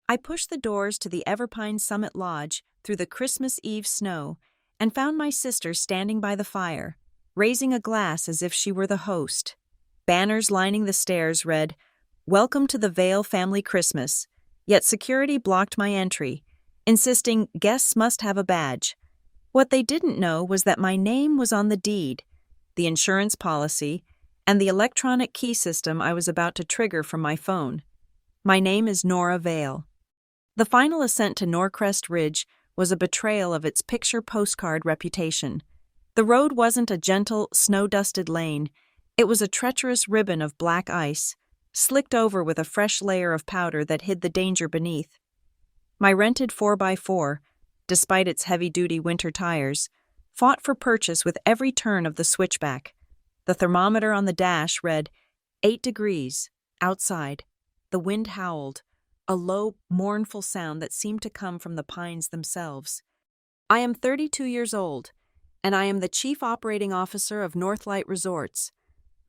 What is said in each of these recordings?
I pushed the doors to the Everpine Summit Lodge through the Christmas Eve snow and found my sister standing by the fire, raising a glass as if she were the host. Banners lining the stairs read, "Welcome to the Vale Family Christmas," yet security blocked my entry, insisting guests must have a badge. What they didn't know was that my name was on the deed, the insurance policy, and the electronic key system I was about to trigger from my phone. My name is Nora Vale. The final ascent to Norcrest Ridge was a betrayal of its picture postcard reputation. The road wasn't a gentle, snow-dusted lane. It was a treacherous ribbon of black ice, slicked over with a fresh layer of powder that hid the danger beneath. My rented 4x4, despite its heavy-duty winter tires, fought for purchase with every turn of the switchback. The thermometer on the dash read 8 degrees, outside. The wind howled, a low, mournful sound that seemed to come from the pines themselves. I am 32 years old, and I am the Chief Operating Officer of Northlight Resorts.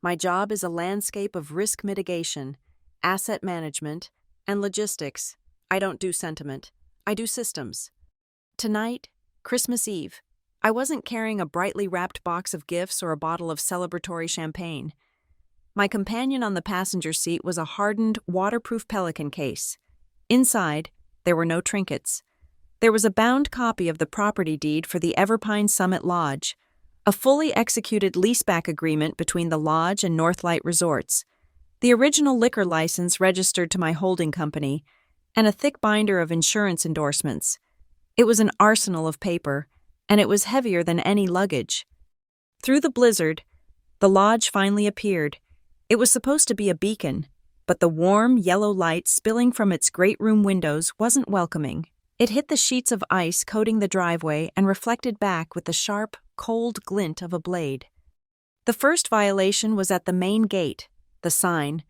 My job is a landscape of risk mitigation, asset management, and logistics. I don't do sentiment. I do systems. Tonight, Christmas Eve, I wasn't carrying a brightly wrapped box of gifts or a bottle of celebratory champagne. My companion on the passenger seat was a hardened, waterproof Pelican case. Inside, there were no trinkets. There was a bound copy of the property deed for the Everpine Summit Lodge, a fully executed leaseback agreement between the lodge and Northlight Resorts, the original liquor license registered to my holding company, and a thick binder of insurance endorsements. It was an arsenal of paper, and it was heavier than any luggage. Through the blizzard, the lodge finally appeared. It was supposed to be a beacon, but the warm, yellow light spilling from its great room windows wasn't welcoming. It hit the sheets of ice coating the driveway and reflected back with the sharp, cold glint of a blade. The first violation was at the main gate, the sign.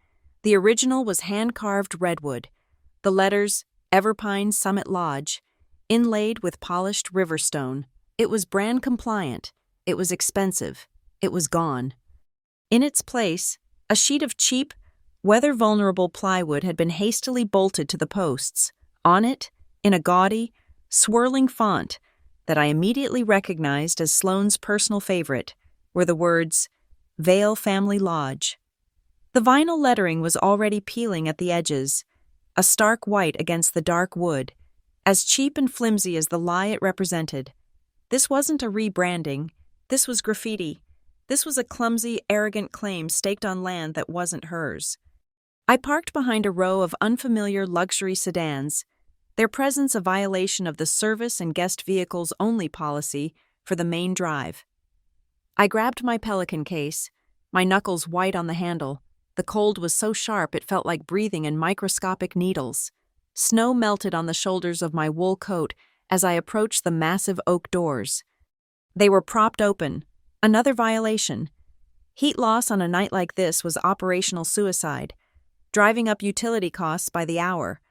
The original was hand-carved redwood. The letters, Everpine Summit Lodge, inlaid with polished riverstone. It was brand compliant. It was expensive. It was gone. In its place, a sheet of cheap, weather-vulnerable plywood had been hastily bolted to the posts. On it, in a gaudy, swirling font that I immediately recognized as Sloane's personal favorite, were the words, Vale Family Lodge. The vinyl lettering was already peeling at the edges, a stark white against the dark wood, as cheap and flimsy as the lie it represented. This wasn't a rebranding. This was graffiti. This was a clumsy, arrogant claim staked on land that wasn't hers. I parked behind a row of unfamiliar luxury sedans, their presence a violation of the service and guest vehicles only policy for the main drive. I grabbed my Pelican case, my knuckles white on the handle. The cold was so sharp it felt like breathing in microscopic needles. Snow melted on the shoulders of my wool coat as I approached the massive oak doors. They were propped open. Another violation. Heat loss on a night like this was operational suicide, driving up utility costs by the hour.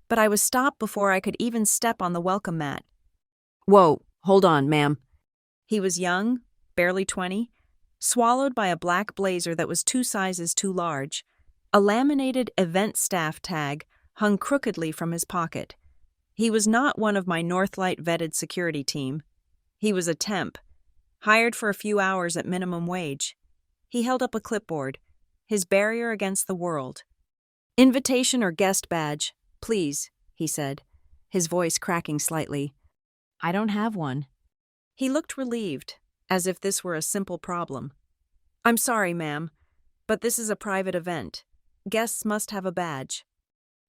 But I was stopped before I could even step on the welcome mat. "Whoa, hold on, ma'am." He was young, barely 20, swallowed by a black blazer that was 2 sizes too large. A laminated event staff tag hung crookedly from his pocket. He was not one of my Northlight vetted security team. He was a temp, hired for a few hours at minimum wage. He held up a clipboard, his barrier against the world. "Invitation or guest badge, please," he said, his voice cracking slightly. "I don't have one." He looked relieved, as if this were a simple problem. "I'm sorry, ma'am, but this is a private event. Guests must have a badge."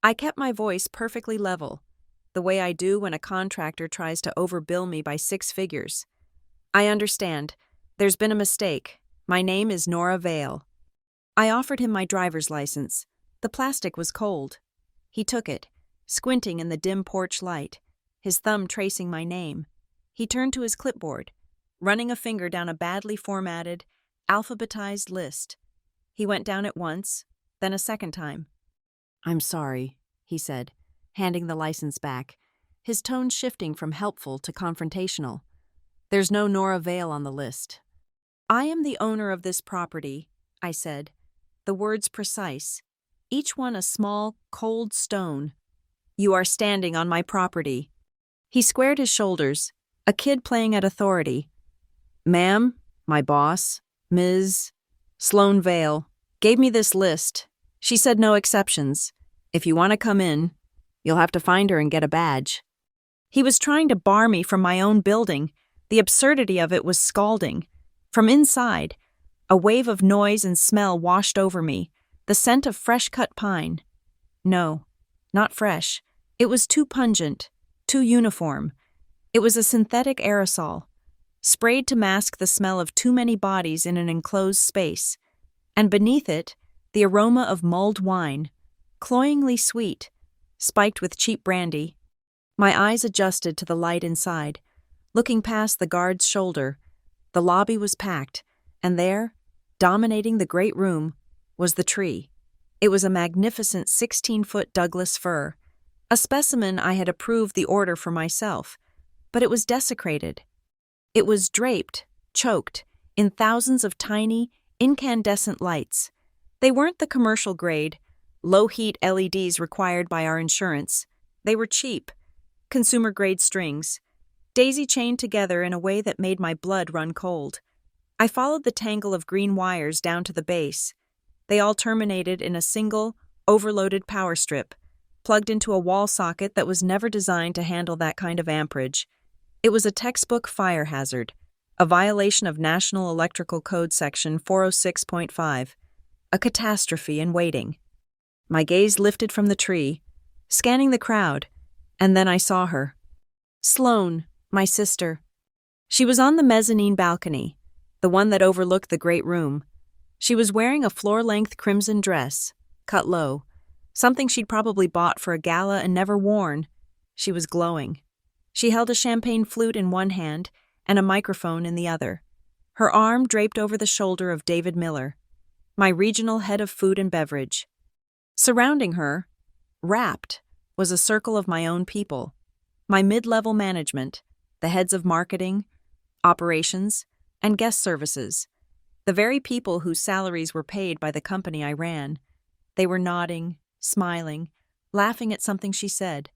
I kept my voice perfectly level, the way I do when a contractor tries to overbill me by 6 figures. "I understand. There's been a mistake. My name is Nora Vale." I offered him my driver's license. The plastic was cold. He took it, squinting in the dim porch light, his thumb tracing my name. He turned to his clipboard, running a finger down a badly formatted, alphabetized list. He went down it once, then a second time. "I'm sorry," he said, handing the license back, his tone shifting from helpful to confrontational. "There's no Nora Vale on the list." "I am the owner of this property," I said, the words precise, each one a small, cold stone. You are standing on my property." He squared his shoulders, a kid playing at authority. "Ma'am, my boss, Ms. Sloane Vale, gave me this list. She said no exceptions. If you want to come in, you'll have to find her and get a badge." He was trying to bar me from my own building. The absurdity of it was scalding. From inside, a wave of noise and smell washed over me, the scent of fresh-cut pine. No, not fresh. It was too pungent, too uniform. It was a synthetic aerosol, sprayed to mask the smell of too many bodies in an enclosed space. And beneath it, the aroma of mulled wine, cloyingly sweet, spiked with cheap brandy. My eyes adjusted to the light inside. Looking past the guard's shoulder, the lobby was packed, and there, dominating the great room, was the tree. It was a magnificent 16-foot Douglas fir, a specimen I had approved the order for myself, but it was desecrated. It was draped, choked, in thousands of tiny, incandescent lights. They weren't the commercial grade, low-heat LEDs required by our insurance. They were cheap, consumer-grade strings, daisy-chained together in a way that made my blood run cold. I followed the tangle of green wires down to the base. They all terminated in a single, overloaded power strip, plugged into a wall socket that was never designed to handle that kind of amperage. It was a textbook fire hazard, a violation of National Electrical Code Section 406.5, a catastrophe in waiting. My gaze lifted from the tree, scanning the crowd, and then I saw her. Sloane, my sister. She was on the mezzanine balcony, the one that overlooked the great room. She was wearing a floor-length crimson dress, cut low, something she'd probably bought for a gala and never worn. She was glowing. She held a champagne flute in one hand and a microphone in the other. Her arm draped over the shoulder of David Miller, my regional head of food and beverage. Surrounding her, wrapped, was a circle of my own people, my mid-level management, the heads of marketing, operations, and guest services, the very people whose salaries were paid by the company I ran. They were nodding, smiling, laughing at something she said.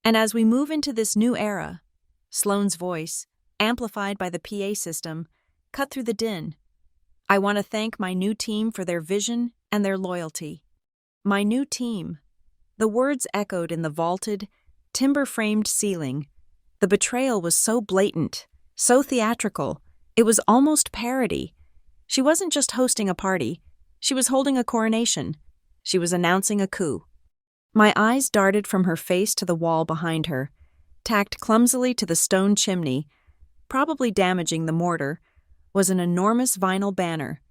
And as we move into this new era, Sloane's voice, amplified by the PA system, cut through the din. I want to thank my new team for their vision and their loyalty. My new team. The words echoed in the vaulted, timber-framed ceiling. The betrayal was so blatant, so theatrical, it was almost parody. She wasn't just hosting a party, she was holding a coronation. She was announcing a coup. My eyes darted from her face to the wall behind her, tacked clumsily to the stone chimney, probably damaging the mortar, was an enormous vinyl banner.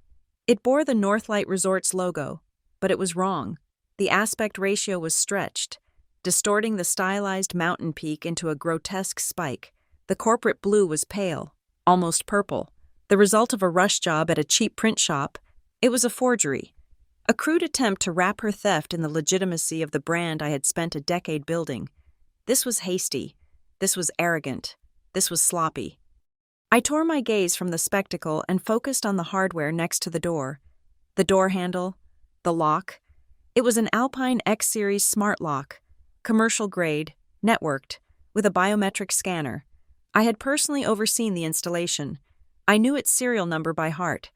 It bore the Northlight Resorts logo, but it was wrong. The aspect ratio was stretched, distorting the stylized mountain peak into a grotesque spike. The corporate blue was pale, almost purple, the result of a rush job at a cheap print shop. It was a forgery, a crude attempt to wrap her theft in the legitimacy of the brand I had spent a decade building. This was hasty. This was arrogant. This was sloppy. I tore my gaze from the spectacle and focused on the hardware next to the door. The door handle, the lock. It was an Alpine X-Series smart lock, commercial grade, networked, with a biometric scanner. I had personally overseen the installation. I knew its serial number by heart,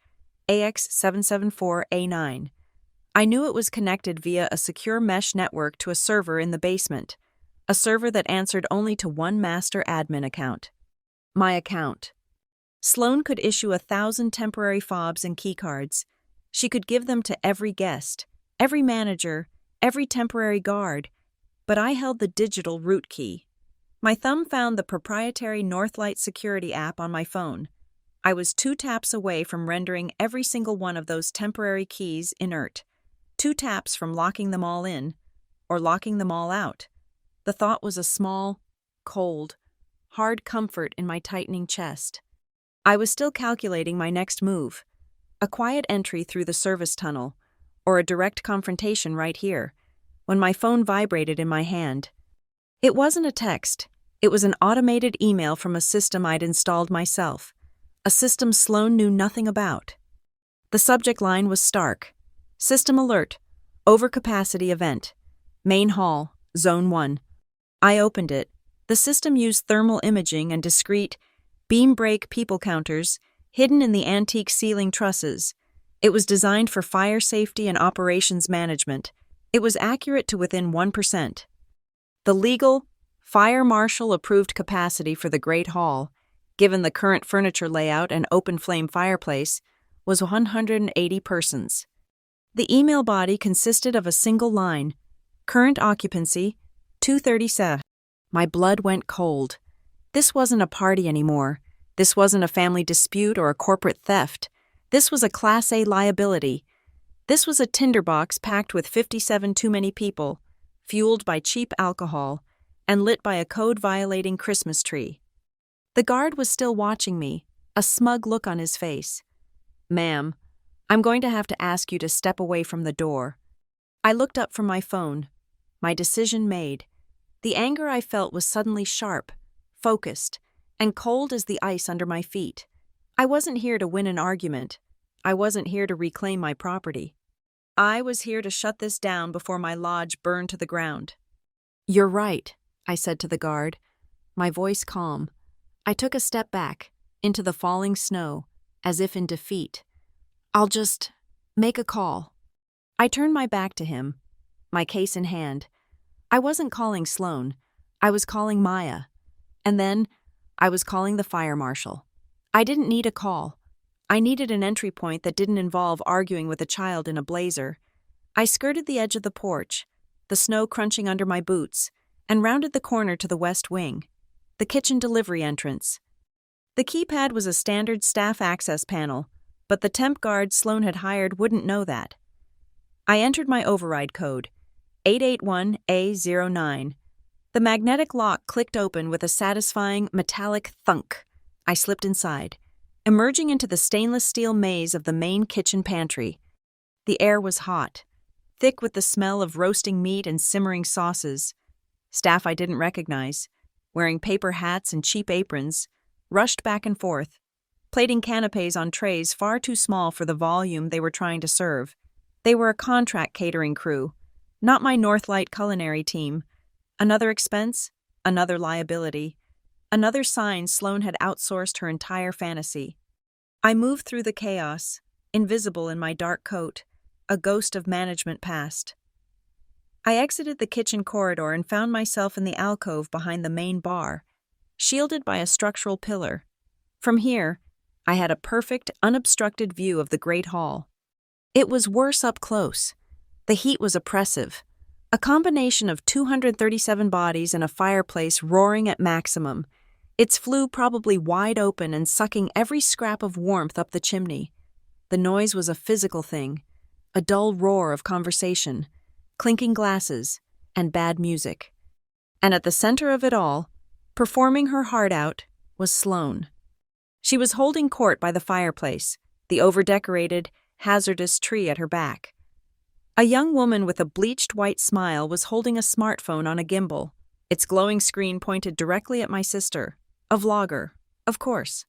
AX774A9. I knew it was connected via a secure mesh network to a server in the basement, a server that answered only to one master admin account. My account. Sloane could issue 1,000 temporary fobs and keycards. She could give them to every guest, every manager, every temporary guard, but I held the digital root key. My thumb found the proprietary Northlight security app on my phone. I was 2 taps away from rendering every single one of those temporary keys inert. 2 taps from locking them all in, or locking them all out. The thought was a small, cold, hard comfort in my tightening chest. I was still calculating my next move, a quiet entry through the service tunnel, or a direct confrontation right here, when my phone vibrated in my hand. It wasn't a text. It was an automated email from a system I'd installed myself, a system Sloane knew nothing about. The subject line was stark. System alert. Overcapacity event. Main hall. Zone 1. I opened it. The system used thermal imaging and discrete, beam break people counters hidden in the antique ceiling trusses. It was designed for fire safety and operations management. It was accurate to within 1%. The legal, fire marshal approved capacity for the Great Hall, given the current furniture layout and open flame fireplace, was 180 persons. The email body consisted of a single line: current occupancy, 237. My blood went cold. This wasn't a party anymore. This wasn't a family dispute or a corporate theft. This was a Class A liability. This was a tinderbox packed with 57 too many people, fueled by cheap alcohol, and lit by a code-violating Christmas tree. The guard was still watching me, a smug look on his face. "Ma'am, I'm going to have to ask you to step away from the door." I looked up from my phone. My decision made. The anger I felt was suddenly sharp, focused, and cold as the ice under my feet. I wasn't here to win an argument. I wasn't here to reclaim my property. I was here to shut this down before my lodge burned to the ground. "You're right," I said to the guard, my voice calm. I took a step back, into the falling snow, as if in defeat. "I'll just make a call." I turned my back to him, my case in hand. I wasn't calling Sloan. I was calling Maya. And then I was calling the fire marshal. I didn't need a call. I needed an entry point that didn't involve arguing with a child in a blazer. I skirted the edge of the porch, the snow crunching under my boots, and rounded the corner to the west wing, the kitchen delivery entrance. The keypad was a standard staff access panel, but the temp guard Sloan had hired wouldn't know that. I entered my override code, 881A09. The magnetic lock clicked open with a satisfying metallic thunk. I slipped inside, emerging into the stainless steel maze of the main kitchen pantry. The air was hot, thick with the smell of roasting meat and simmering sauces. Staff I didn't recognize, wearing paper hats and cheap aprons, rushed back and forth, plating canapes on trays far too small for the volume they were trying to serve. They were a contract catering crew, not my Northlight culinary team. Another expense, another liability, another sign Sloan had outsourced her entire fantasy. I moved through the chaos, invisible in my dark coat, a ghost of management past. I exited the kitchen corridor and found myself in the alcove behind the main bar, shielded by a structural pillar. From here, I had a perfect, unobstructed view of the Great Hall. It was worse up close. The heat was oppressive. A combination of 237 bodies and a fireplace roaring at maximum, its flue probably wide open and sucking every scrap of warmth up the chimney. The noise was a physical thing, a dull roar of conversation, clinking glasses, and bad music. And at the center of it all, performing her heart out, was Sloan. She was holding court by the fireplace, the over-decorated, hazardous tree at her back. A young woman with a bleached white smile was holding a smartphone on a gimbal, its glowing screen pointed directly at my sister, a vlogger, of course.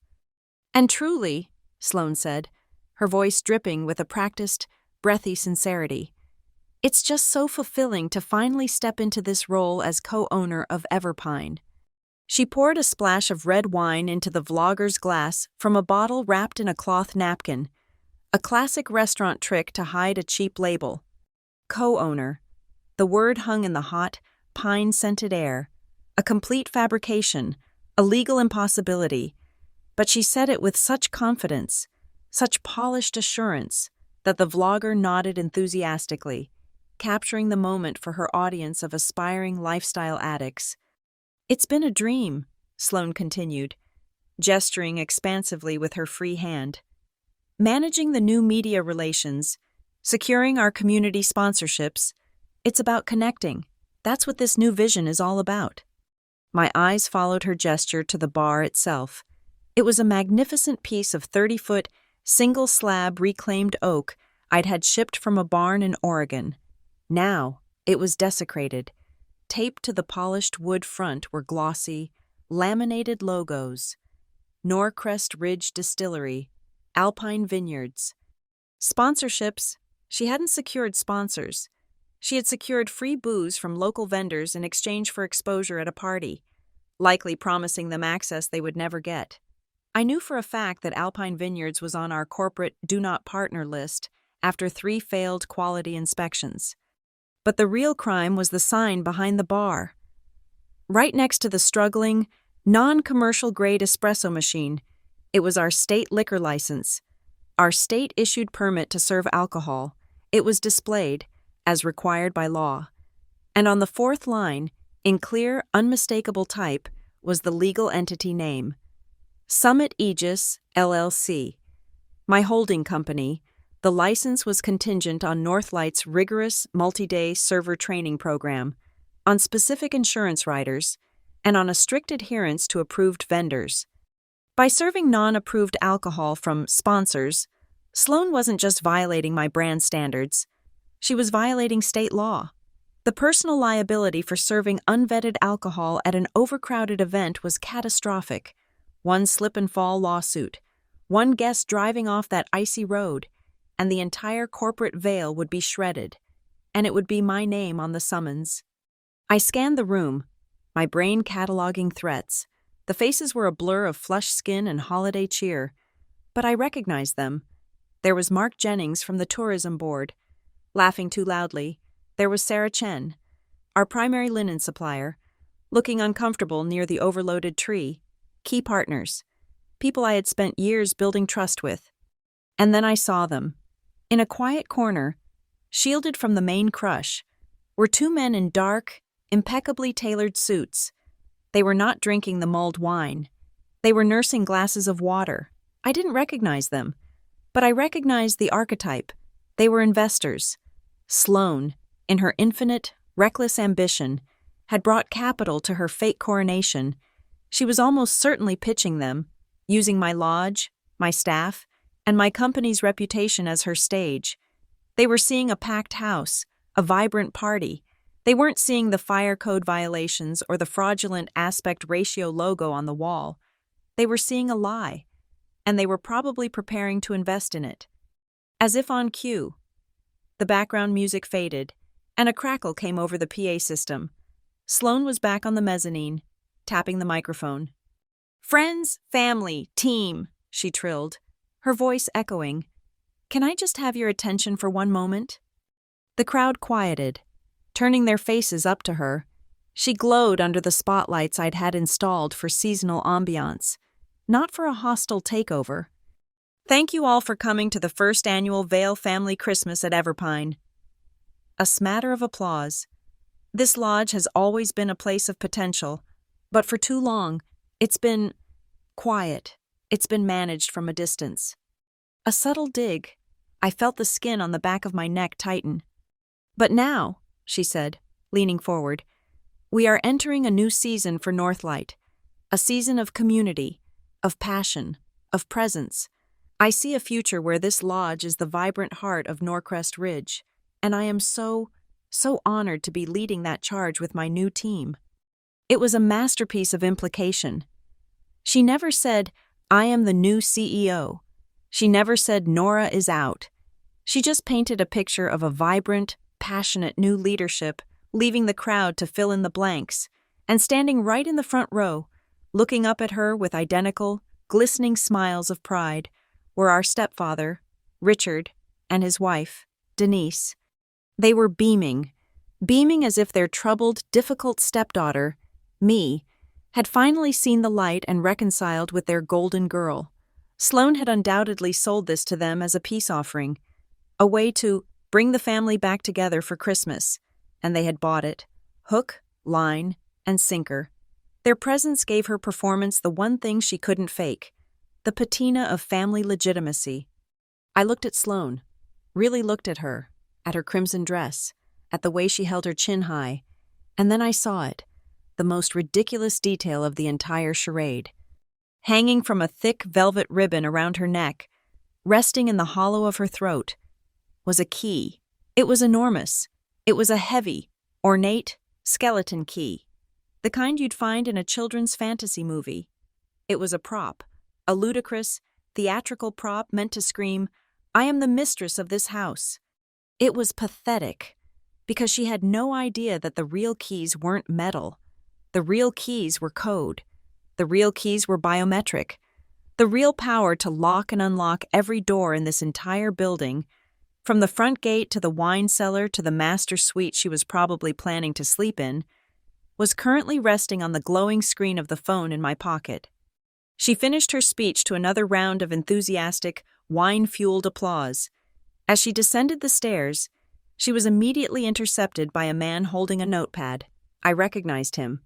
"And truly," Sloan said, her voice dripping with a practiced, breathy sincerity, "it's just so fulfilling to finally step into this role as co-owner of Everpine." She poured a splash of red wine into the vlogger's glass from a bottle wrapped in a cloth napkin, a classic restaurant trick to hide a cheap label. Co-owner. The word hung in the hot, pine-scented air, a complete fabrication, a legal impossibility, but she said it with such confidence, such polished assurance, that the vlogger nodded enthusiastically, capturing the moment for her audience of aspiring lifestyle addicts. "It's been a dream," Sloan continued, gesturing expansively with her free hand. "Managing the new media relations, securing our community sponsorships, it's about connecting. That's what this new vision is all about." My eyes followed her gesture to the bar itself. It was a magnificent piece of 30-foot, single-slab reclaimed oak I'd had shipped from a barn in Oregon. Now, it was desecrated. Taped to the polished wood front were glossy, laminated logos: Norcrest Ridge Distillery, Alpine Vineyards. Sponsorships. She hadn't secured sponsors. She had secured free booze from local vendors in exchange for exposure at a party, likely promising them access they would never get. I knew for a fact that Alpine Vineyards was on our corporate do not partner list after 3 failed quality inspections. But the real crime was the sign behind the bar. Right next to the struggling, non-commercial grade espresso machine, it was our state liquor license, our state-issued permit to serve alcohol. It was displayed, as required by law. And on the 4th line, in clear, unmistakable type, was the legal entity name. Summit Aegis, LLC. My holding company. The license was contingent on Northlight's rigorous multi-day server training program, on specific insurance riders, and on a strict adherence to approved vendors. By serving non-approved alcohol from sponsors, Sloan wasn't just violating my brand standards. She was violating state law. The personal liability for serving unvetted alcohol at an overcrowded event was catastrophic. One slip-and-fall lawsuit, one guest driving off that icy road, and the entire corporate veil would be shredded, and it would be my name on the summons. I scanned the room, my brain cataloging threats. The faces were a blur of flushed skin and holiday cheer, but I recognized them. There was Mark Jennings from the tourism board. Laughing too loudly, there was Sarah Chen, our primary linen supplier, looking uncomfortable near the overloaded tree. Key partners, people I had spent years building trust with. And then I saw them. In a quiet corner, shielded from the main crush, were 2 men in dark, impeccably tailored suits. They were not drinking the mulled wine. They were nursing glasses of water. I didn't recognize them, but I recognized the archetype. They were investors. Sloan, in her infinite, reckless ambition, had brought capital to her fake coronation. She was almost certainly pitching them, using my lodge, my staff, and my company's reputation as her stage. They were seeing a packed house, a vibrant party. They weren't seeing the fire code violations or the fraudulent aspect ratio logo on the wall. They were seeing a lie, and they were probably preparing to invest in it. As if on cue, the background music faded, and a crackle came over the PA system. Sloan was back on the mezzanine, tapping the microphone. "Friends, family, team," she trilled, her voice echoing. "Can I just have your attention for one moment?" The crowd quieted, turning their faces up to her. She glowed under the spotlights I'd had installed for seasonal ambiance, not for a hostile takeover. "Thank you all for coming to the first annual Vale Family Christmas at Everpine." A smatter of applause. This lodge has always been a place of potential, but for too long, it's been quiet. It's been managed from a distance. A subtle dig. I felt the skin on the back of my neck tighten. "But now," she said, leaning forward, "we are entering a new season for Northlight. A season of community, of passion, of presence. I see a future where this lodge is the vibrant heart of Norcrest Ridge, and I am so honored to be leading that charge with my new team." It was a masterpiece of implication. She never said, "I am the new CEO." She never said, "Nora is out." She just painted a picture of a vibrant, passionate new leadership, leaving the crowd to fill in the blanks, and standing right in the front row, looking up at her with identical, glistening smiles of pride, were our stepfather, Richard, and his wife, Denise. They were beaming as if their troubled, difficult stepdaughter, me, had finally seen the light and reconciled with their golden girl. Sloan had undoubtedly sold this to them as a peace offering, a way to bring the family back together for Christmas, and they had bought it, hook, line, and sinker. Their presence gave her performance the one thing she couldn't fake, the patina of family legitimacy. I looked at Sloan, really looked at her crimson dress, at the way she held her chin high, and then I saw it, the most ridiculous detail of the entire charade. Hanging from a thick velvet ribbon around her neck, resting in the hollow of her throat, was a key. It was enormous. It was a heavy, ornate, skeleton key, the kind you'd find in a children's fantasy movie. It was a prop, a ludicrous, theatrical prop meant to scream, "I am the mistress of this house." It was pathetic, because she had no idea that the real keys weren't metal. The real keys were code. The real keys were biometric. The real power to lock and unlock every door in this entire building, from the front gate to the wine cellar to the master suite she was probably planning to sleep in, was currently resting on the glowing screen of the phone in my pocket. She finished her speech to another round of enthusiastic, wine-fueled applause. As she descended the stairs, she was immediately intercepted by a man holding a notepad. I recognized him.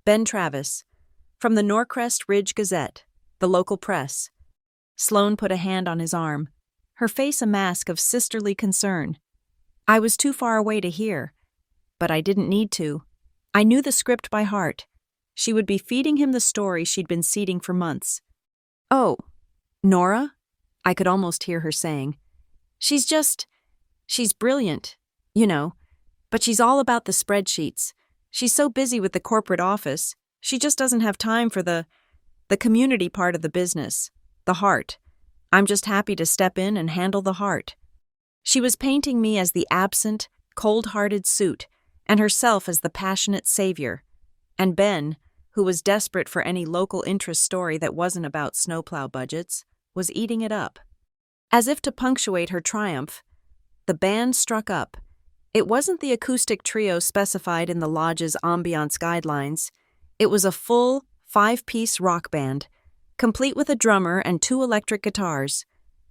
Ben Travis, from the Norcrest Ridge Gazette, the local press. Sloane put a hand on his arm, her face a mask of sisterly concern. I was too far away to hear, but I didn't need to. I knew the script by heart. She would be feeding him the story she'd been seeding for months. "Oh, Nora?" I could almost hear her saying. She's brilliant, but she's all about the spreadsheets. She's so busy with the corporate office, she just doesn't have time for the community part of the business, the heart. I'm just happy to step in and handle the heart." She was painting me as the absent, cold-hearted suit, and herself as the passionate savior. And Ben, who was desperate for any local interest story that wasn't about snowplow budgets, was eating it up. As if to punctuate her triumph, the band struck up. It wasn't the acoustic trio specified in the lodge's ambiance guidelines. It was a full, 5-piece rock band, complete with a drummer and 2 electric guitars.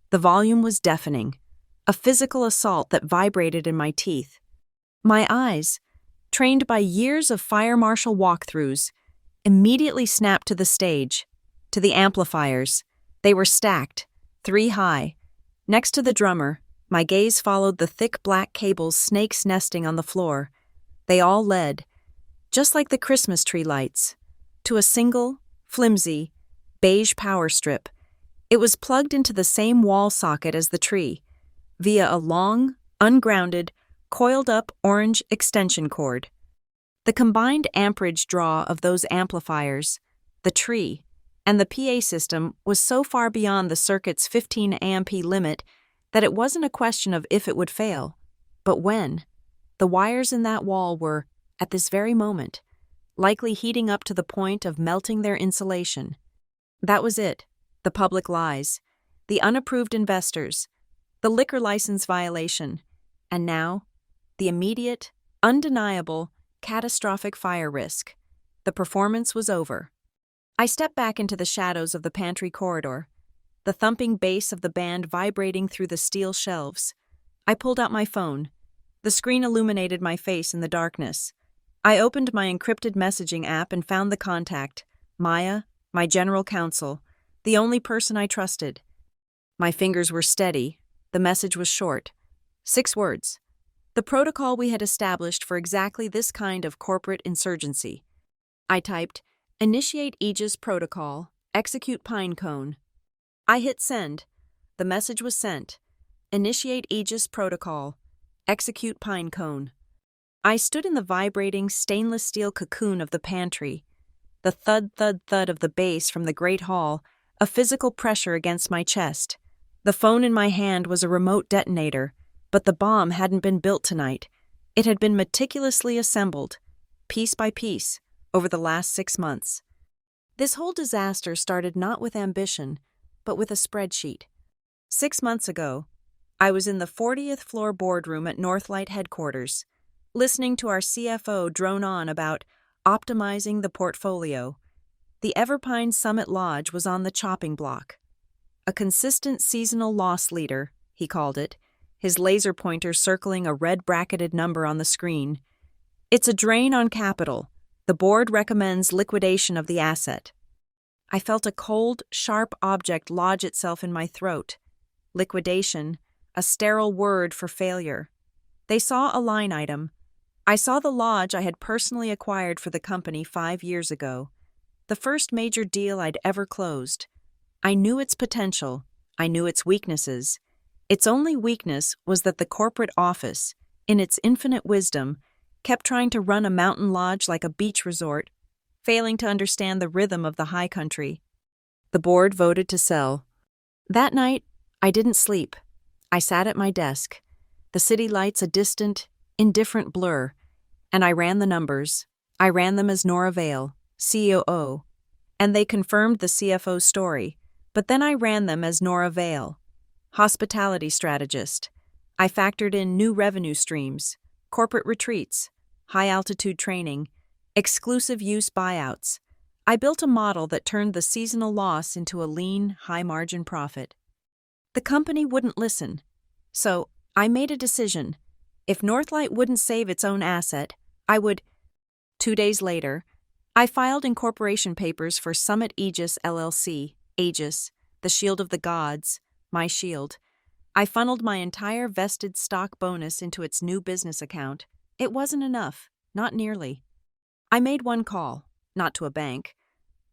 The volume was deafening, a physical assault that vibrated in my teeth. My eyes, trained by years of fire marshal walkthroughs, immediately snapped to the stage, to the amplifiers. They were stacked, 3 high. Next to the drummer, my gaze followed the thick black cables snakes nesting on the floor. They all led, just like the Christmas tree lights, to a single, flimsy, beige power strip. It was plugged into the same wall socket as the tree, via a long, ungrounded, coiled-up orange extension cord. The combined amperage draw of those amplifiers, the tree, and the PA system was so far beyond the circuit's 15 amp limit that it wasn't a question of if it would fail, but when. The wires in that wall were, at this very moment, likely heating up to the point of melting their insulation. That was it, the public lies, the unapproved investors, the liquor license violation, and now, the immediate, undeniable, catastrophic fire risk. The performance was over. I stepped back into the shadows of the pantry corridor, the thumping bass of the band vibrating through the steel shelves. I pulled out my phone. The screen illuminated my face in the darkness. I opened my encrypted messaging app and found the contact, Maya, my general counsel, the only person I trusted. My fingers were steady. The message was short. 6 words. The protocol we had established for exactly this kind of corporate insurgency. I typed, "Initiate Aegis protocol, execute Pinecone." I hit send. The message was sent. "Initiate Aegis protocol, execute Pinecone." I stood in the vibrating stainless steel cocoon of the pantry, the thud, thud, thud of the bass from the great hall, a physical pressure against my chest. The phone in my hand was a remote detonator, but the bomb hadn't been built tonight. It had been meticulously assembled, piece by piece, over the last 6 months. This whole disaster started not with ambition, but with a spreadsheet. 6 months ago, I was in the 40th floor boardroom at Northlight headquarters, listening to our CFO drone on about optimizing the portfolio. The Everpine Summit Lodge was on the chopping block. A consistent seasonal loss leader, he called it, his laser pointer circling a red bracketed number on the screen. "It's a drain on capital. The board recommends liquidation of the asset." I felt a cold, sharp object lodge itself in my throat. Liquidation, a sterile word for failure. They saw a line item. I saw the lodge I had personally acquired for the company 5 years ago. The first major deal I'd ever closed. I knew its potential. I knew its weaknesses. Its only weakness was that the corporate office, in its infinite wisdom, kept trying to run a mountain lodge like a beach resort, failing to understand the rhythm of the high country. The board voted to sell. That night, I didn't sleep. I sat at my desk, the city lights a distant, indifferent blur, and I ran the numbers. I ran them as Nora Vale, COO, and they confirmed the CFO's story, but then I ran them as Nora Vale, hospitality strategist. I factored in new revenue streams, corporate retreats, high-altitude training, exclusive use buyouts. I built a model that turned the seasonal loss into a lean, high-margin profit. The company wouldn't listen, so I made a decision. If Northlight wouldn't save its own asset, I would. 2 days later, I filed incorporation papers for Summit Aegis LLC, Aegis, the shield of the gods, my shield. I funneled my entire vested stock bonus into its new business account. It wasn't enough, not nearly. I made one call, not to a bank.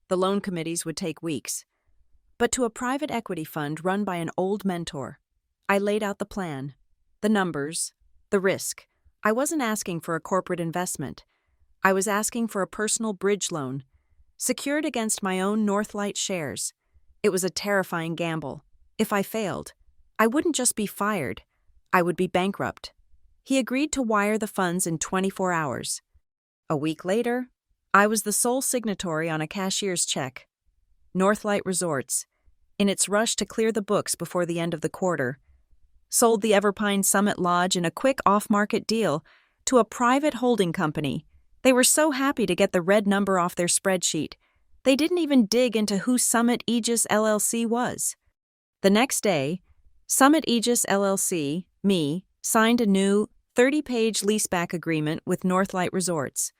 The loan committees would take weeks. But to a private equity fund run by an old mentor. I laid out the plan, the numbers, the risk. I wasn't asking for a corporate investment. I was asking for a personal bridge loan, secured against my own Northlight shares. It was a terrifying gamble. If I failed, I wouldn't just be fired, I would be bankrupt. He agreed to wire the funds in 24 hours. A week later, I was the sole signatory on a cashier's check. Northlight Resorts, in its rush to clear the books before the end of the quarter, sold the Everpine Summit Lodge in a quick off-market deal to a private holding company. They were so happy to get the red number off their spreadsheet, they didn't even dig into who Summit Aegis LLC was. The next day, Summit Aegis LLC, me, signed a new 30-page leaseback agreement with Northlight Resorts.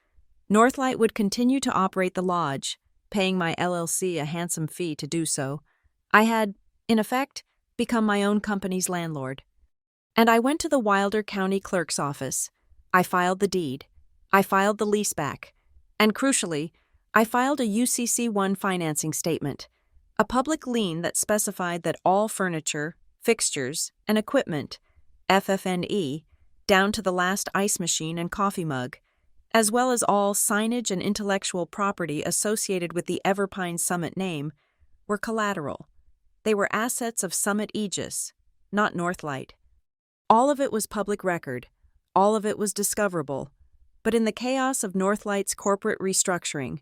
Northlight would continue to operate the lodge, paying my LLC a handsome fee to do so. I had, in effect, become my own company's landlord. And I went to the Wilder County Clerk's office. I filed the deed. I filed the leaseback. And crucially, I filed a UCC-1 financing statement, a public lien that specified that all furniture, fixtures, and equipment, FF&E, down to the last ice machine and coffee mug, as well as all signage and intellectual property associated with the Everpine Summit name, were collateral. They were assets of Summit Aegis, not Northlight. All of it was public record. All of it was discoverable. But in the chaos of Northlight's corporate restructuring,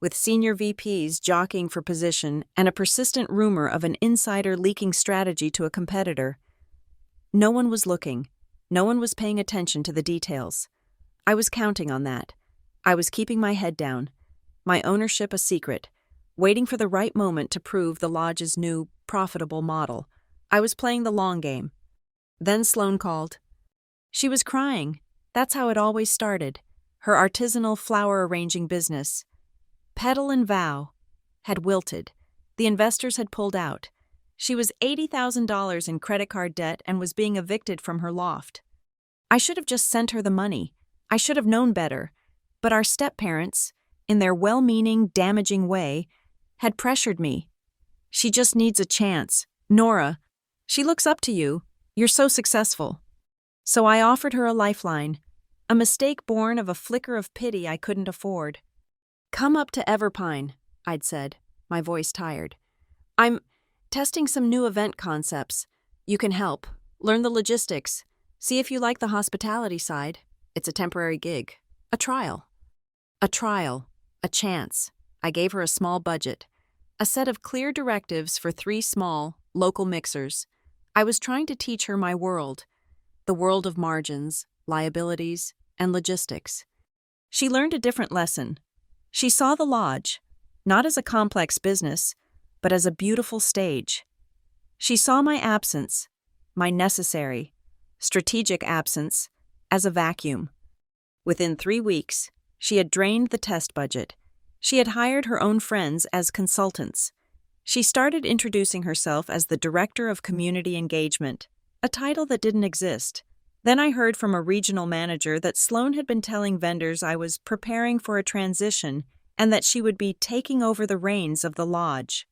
with senior VPs jockeying for position and a persistent rumor of an insider leaking strategy to a competitor, no one was looking. No one was paying attention to the details. I was counting on that. I was keeping my head down, my ownership a secret, waiting for the right moment to prove the lodge's new, profitable model. I was playing the long game. Then Sloane called. She was crying. That's how it always started. Her artisanal flower arranging business, Petal and Vow, had wilted. The investors had pulled out. She was $80,000 in credit card debt and was being evicted from her loft. I should have just sent her the money. I should have known better. But our step-parents, in their well-meaning, damaging way, had pressured me. She just needs a chance. Nora, she looks up to you. You're so successful. So I offered her a lifeline, a mistake born of a flicker of pity I couldn't afford. Come up to Everpine, I'd said, my voice tired. I'm testing some new event concepts. You can help. Learn the logistics. See if you like the hospitality side. It's a temporary gig. A trial. A trial. A chance. I gave her a small budget. A set of clear directives for 3 small, local mixers. I was trying to teach her my world. The world of margins, liabilities, and logistics. She learned a different lesson. She saw the lodge, not as a complex business, but as a beautiful stage. She saw my absence, my necessary, strategic absence, as a vacuum. Within 3 weeks, she had drained the test budget. She had hired her own friends as consultants. She started introducing herself as the Director of Community Engagement, a title that didn't exist. Then I heard from a regional manager that Sloane had been telling vendors I was preparing for a transition and that she would be taking over the reins of the lodge.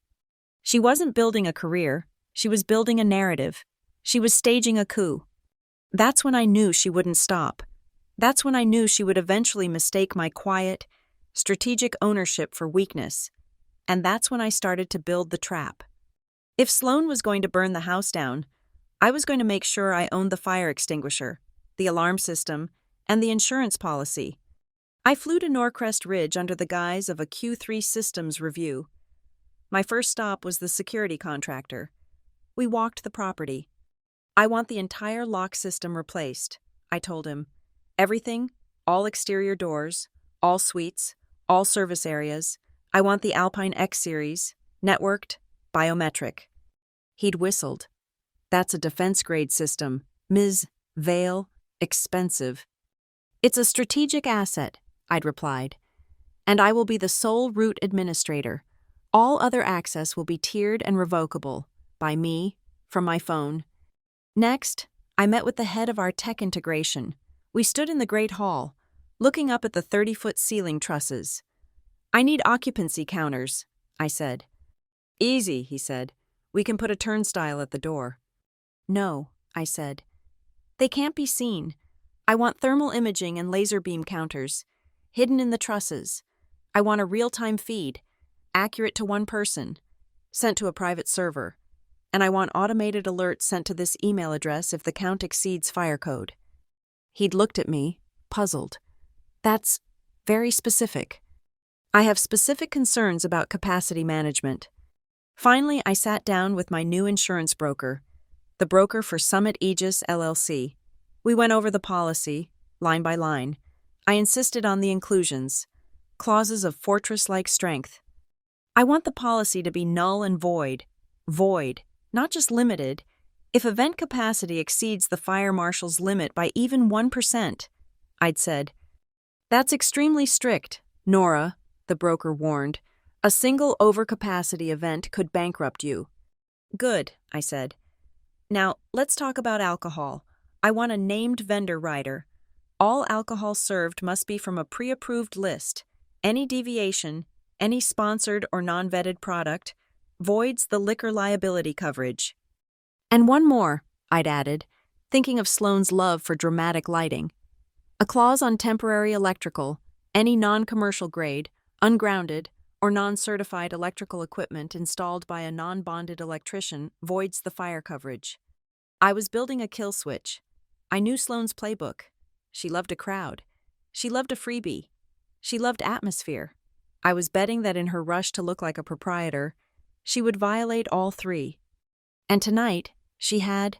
She wasn't building a career. She was building a narrative. She was staging a coup. That's when I knew she wouldn't stop. That's when I knew she would eventually mistake my quiet, strategic ownership for weakness. And that's when I started to build the trap. If Sloane was going to burn the house down, I was going to make sure I owned the fire extinguisher, the alarm system, and the insurance policy. I flew to Norcrest Ridge under the guise of a Q3 systems review. My first stop was the security contractor. We walked the property. I want the entire lock system replaced, I told him. Everything, all exterior doors, all suites, all service areas. I want the Alpine X series, networked, biometric. He'd whistled. That's a defense-grade system. Ms. Vale, expensive. It's a strategic asset, I'd replied. And I will be the sole root administrator. All other access will be tiered and revocable, by me, from my phone. Next, I met with the head of our tech integration. We stood in the Great Hall, looking up at the 30-foot ceiling trusses. I need occupancy counters, I said. Easy, he said. We can put a turnstile at the door. No, I said. They can't be seen. I want thermal imaging and laser beam counters, hidden in the trusses. I want a real-time feed, accurate to one person, sent to a private server. And I want automated alerts sent to this email address if the count exceeds fire code. He'd looked at me, puzzled. That's very specific. I have specific concerns about capacity management. Finally, I sat down with my new insurance broker, the broker for Summit Aegis LLC. We went over the policy, line by line. I insisted on the inclusions, clauses of fortress-like strength. I want the policy to be null and void, not just limited. If event capacity exceeds the fire marshal's limit by even 1%, I'd said. That's extremely strict, Nora, the broker warned. A single overcapacity event could bankrupt you. Good, I said. Now, let's talk about alcohol. I want a named vendor rider. All alcohol served must be from a pre-approved list. Any deviation, any sponsored or non-vetted product, voids the liquor liability coverage. And one more, I'd added, thinking of Sloane's love for dramatic lighting. A clause on temporary electrical, any non-commercial grade, ungrounded, or non-certified electrical equipment installed by a non-bonded electrician voids the fire coverage. I was building a kill switch. I knew Sloane's playbook. She loved a crowd. She loved a freebie. She loved atmosphere. I was betting that in her rush to look like a proprietor, she would violate all three. And tonight, she had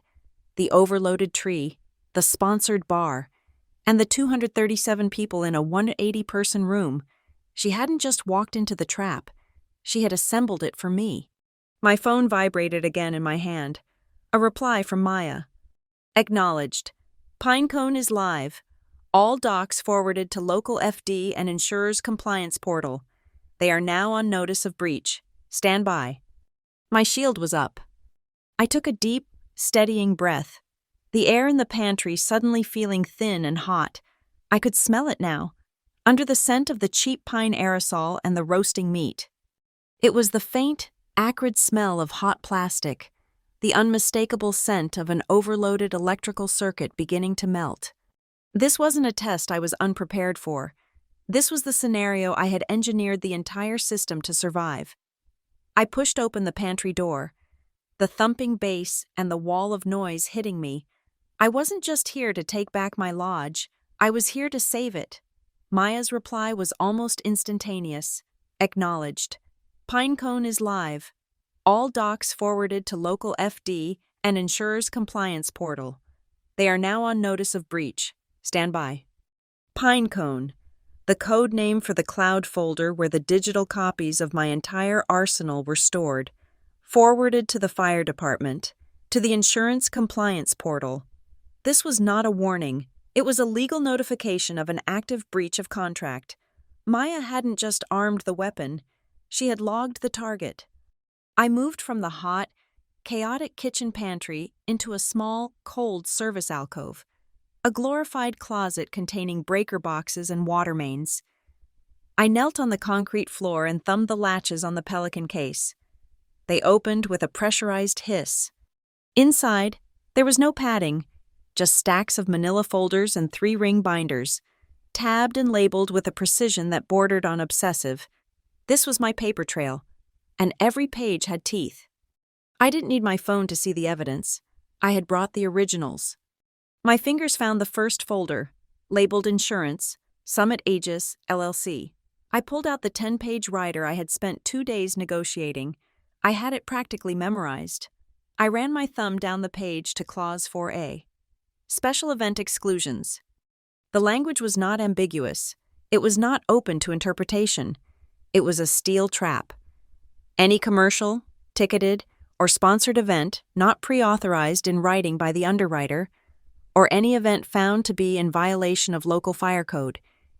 the overloaded tree, the sponsored bar, and the 237 people in a 180-person room. She hadn't just walked into the trap. She had assembled it for me. My phone vibrated again in my hand. A reply from Maya. Acknowledged. Pinecone is live. All docs forwarded to local FD and insurers' compliance portal. They are now on notice of breach. Stand by. My shield was up. I took a deep, steadying breath. The air in the pantry suddenly feeling thin and hot. I could smell it now, under the scent of the cheap pine aerosol and the roasting meat. It was the faint, acrid smell of hot plastic, the unmistakable scent of an overloaded electrical circuit beginning to melt. This wasn't a test I was unprepared for. This was the scenario I had engineered the entire system to survive. I pushed open the pantry door, the thumping bass and the wall of noise hitting me. I wasn't just here to take back my lodge, I was here to save it. Maya's reply was almost instantaneous. Acknowledged. Pinecone is live. All docs forwarded to local FD and insurers' compliance portal. They are now on notice of breach. Stand by. Pinecone, the code name for the cloud folder where the digital copies of my entire arsenal were stored, forwarded to the fire department, to the insurance compliance portal. This was not a warning. It was a legal notification of an active breach of contract. Maya hadn't just armed the weapon. She had logged the target. I moved from the hot, chaotic kitchen pantry into a small, cold service alcove, a glorified closet containing breaker boxes and water mains. I knelt on the concrete floor and thumbed the latches on the Pelican case. They opened with a pressurized hiss. Inside, there was no padding, just stacks of manila folders and 3-ring binders, tabbed and labeled with a precision that bordered on obsessive. This was my paper trail, and every page had teeth. I didn't need my phone to see the evidence. I had brought the originals. My fingers found the first folder, labeled Insurance, Summit Aegis, LLC. I pulled out the 10-page rider I had spent 2 days negotiating. I had it practically memorized. I ran my thumb down the page to Clause 4A. Special Event Exclusions. The language was not ambiguous. It was not open to interpretation. It was a steel trap. Any commercial, ticketed, or sponsored event not pre-authorized in writing by the underwriter, or any event found to be in violation of local fire code,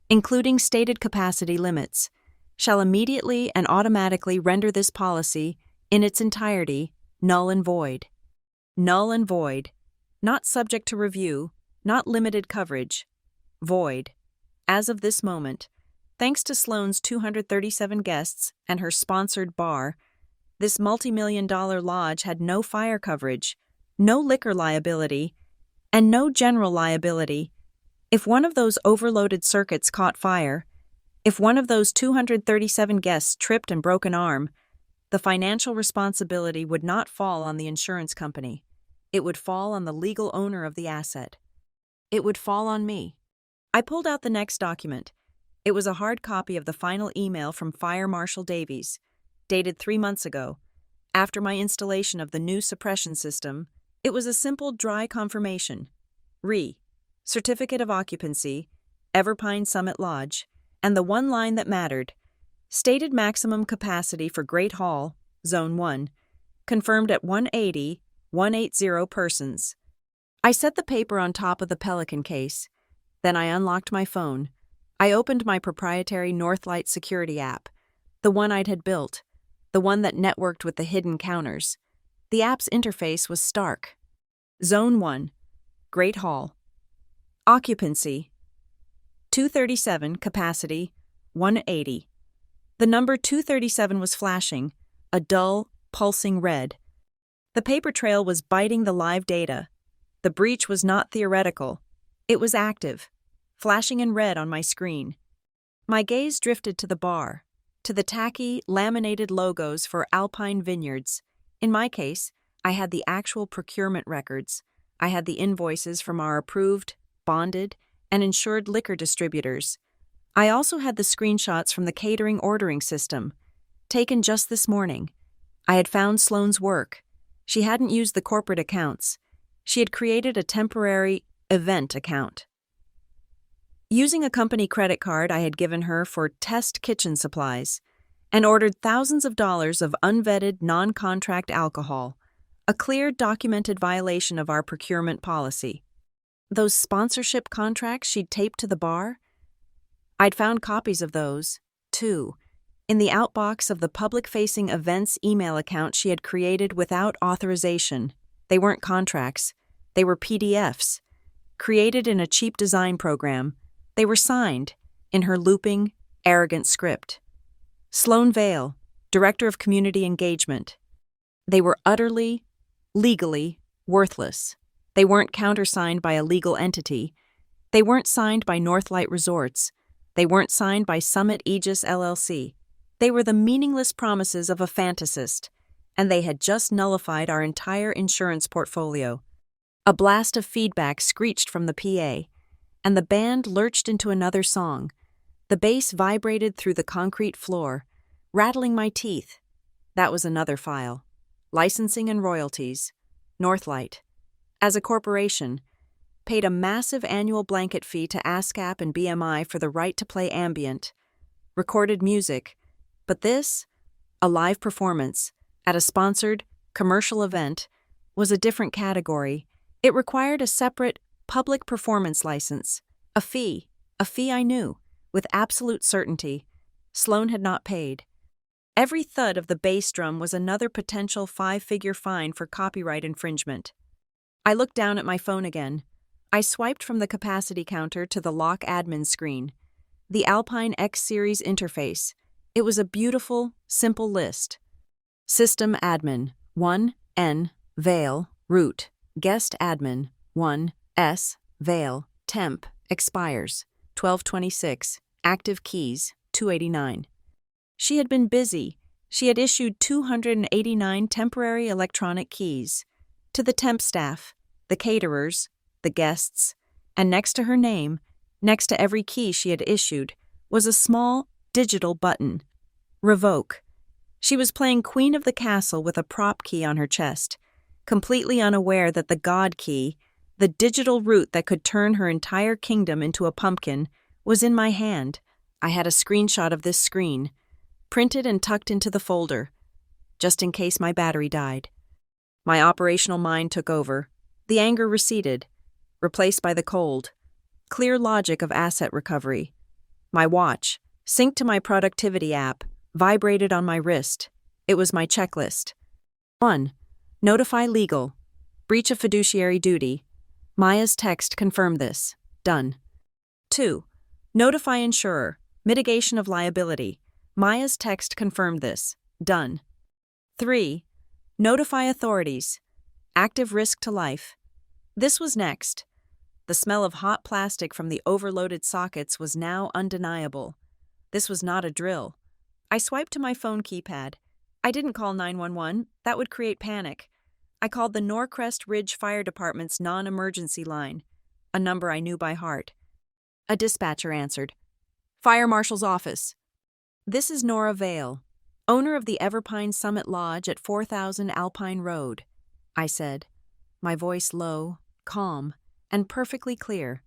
including stated capacity limits, shall immediately and automatically render this policy, in its entirety, null and void. Null and void. Not subject to review, not limited coverage. Void. As of this moment, thanks to Sloane's 237 guests and her sponsored bar, this multi-million-dollar lodge had no fire coverage, no liquor liability, and no general liability. If one of those overloaded circuits caught fire, if one of those 237 guests tripped and broke an arm, the financial responsibility would not fall on the insurance company. It would fall on the legal owner of the asset. It would fall on me. I pulled out the next document. It was a hard copy of the final email from Fire Marshal Davies, dated 3 months ago. After my installation of the new suppression system, it was a simple dry confirmation. Certificate of Occupancy, Everpine Summit Lodge, and the one line that mattered. Stated maximum capacity for Great Hall, Zone 1, confirmed at 180 persons. I set the paper on top of the Pelican case. Then I unlocked my phone. I opened my proprietary Northlight security app, the one I had built, the one that networked with the hidden counters. The app's interface was stark. Zone 1, Great Hall. Occupancy, 237, capacity, 180. The number 237 was flashing, a dull, pulsing red. The paper trail was biting the live data. The breach was not theoretical. It was active, flashing in red on my screen. My gaze drifted to the bar, to the tacky, laminated logos for Alpine Vineyards. In my case, I had the actual procurement records. I had the invoices from our approved, bonded, and insured liquor distributors. I also had the screenshots from the catering ordering system, taken just this morning. I had found Sloane's work. She hadn't used the corporate accounts. She had created a temporary event account. Using a company credit card I had given her for test kitchen supplies, and ordered thousands of dollars of unvetted, non-contract alcohol, a clear, documented violation of our procurement policy. Those sponsorship contracts she'd taped to the bar? I'd found copies of those, too, in the outbox of the public-facing events email account she had created without authorization. They weren't contracts. They were PDFs, created in a cheap design program. They were signed in her looping, arrogant script. Sloane Vale, Director of Community Engagement. They were utterly, legally worthless. They weren't countersigned by a legal entity. They weren't signed by Northlight Resorts. They weren't signed by Summit Aegis LLC. They were the meaningless promises of a fantasist, and they had just nullified our entire insurance portfolio. A blast of feedback screeched from the PA, and the band lurched into another song. The bass vibrated through the concrete floor, rattling my teeth. That was another file. Licensing and royalties. Northlight, as a corporation, paid a massive annual blanket fee to ASCAP and BMI for the right to play ambient, recorded music, but this, a live performance, at a sponsored, commercial event, was a different category. It required a separate, public performance license, a fee I knew, with absolute certainty, Sloane had not paid. Every thud of the bass drum was another potential 5-figure fine for copyright infringement. I looked down at my phone again. I swiped from the capacity counter to the lock admin screen. The Alpine X Series interface. It was a beautiful, simple list. System admin, 1, N, Vale, root, guest admin, 1, S, Vale, temp, expires, 12/26, active keys, 289. She had been busy. She had issued 289 temporary electronic keys to the temp staff, the caterers, the guests, and next to her name, Next to every key she had issued was a small, digital button. Revoke. She was playing Queen of the Castle with a prop key on her chest, completely unaware that the God key, the digital root that could turn her entire kingdom into a pumpkin, was in my hand. I had a screenshot of this screen, printed and tucked into the folder, just in case my battery died. My operational mind took over. The anger receded, replaced by the cold, clear logic of asset recovery. My watch, synced to my productivity app, vibrated on my wrist. It was my checklist. 1. Notify legal. Breach of fiduciary duty. Maya's text confirmed this. Done. 2. Notify insurer. Mitigation of liability. Maya's text confirmed this. Done. 3. Notify authorities. Active risk to life. This was next. The smell of hot plastic from the overloaded sockets was now undeniable. This was not a drill. I swiped to my phone keypad. I didn't call 911. That would create panic. I called the Norcrest Ridge Fire Department's non-emergency line, a number I knew by heart. A dispatcher answered. Fire Marshal's office. This is Nora Vale, owner of the Everpine Summit Lodge at 4000 Alpine Road, I said, my voice low, calm, and perfectly clear.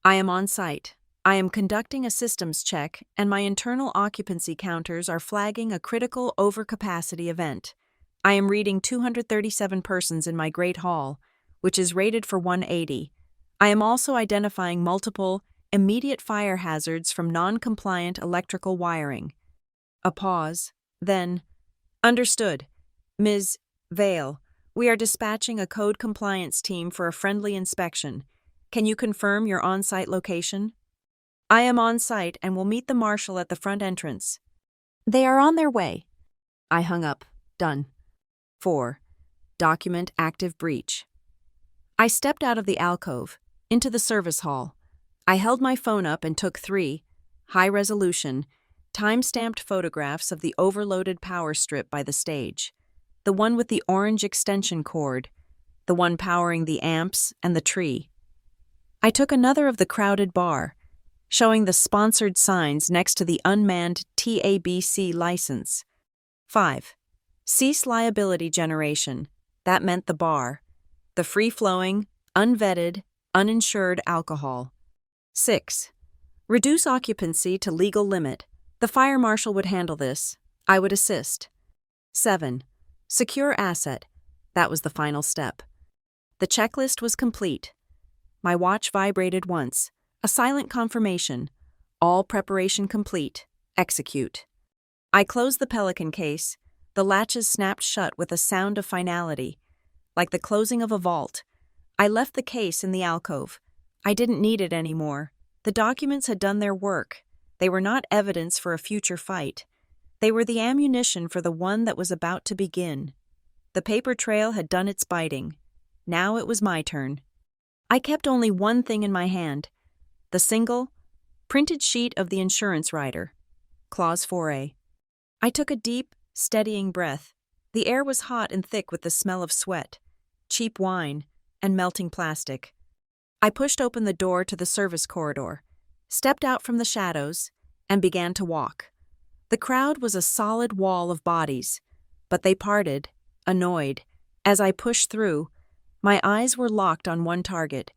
I am on site. I am conducting a systems check, and my internal occupancy counters are flagging a critical overcapacity event. I am reading 237 persons in my Great Hall, which is rated for 180. I am also identifying multiple, immediate fire hazards from non-compliant electrical wiring. A pause. Then, understood. Ms. Vale, we are dispatching a code compliance team for a friendly inspection. Can you confirm your on-site location? I am on site and will meet the marshal at the front entrance. They are on their way. I hung up. Done. 4. Document active breach. I stepped out of the alcove, into the service hall. I held my phone up and took 3, high-resolution, time-stamped photographs of the overloaded power strip by the stage, the one with the orange extension cord, the one powering the amps and the tree. I took another of the crowded bar, showing the sponsored signs next to the unmanned TABC license. 5. Cease liability generation. That meant the bar. The free-flowing, unvetted, uninsured alcohol. 6. Reduce occupancy to legal limit. The fire marshal would handle this. I would assist. 7. Secure asset. That was the final step. The checklist was complete. My watch vibrated once. A silent confirmation. All preparation complete. Execute. I closed the Pelican case. The latches snapped shut with a sound of finality, like the closing of a vault. I left the case in the alcove. I didn't need it anymore. The documents had done their work. They were not evidence for a future fight. They were the ammunition for the one that was about to begin. The paper trail had done its biting. Now it was my turn. I kept only one thing in my hand. The single, printed sheet of the insurance rider. Clause 4A. I took a deep, steadying breath. The air was hot and thick with the smell of sweat, cheap wine, and melting plastic. I pushed open the door to the service corridor, stepped out from the shadows, and began to walk. The crowd was a solid wall of bodies, but they parted, annoyed. As I pushed through, my eyes were locked on one target.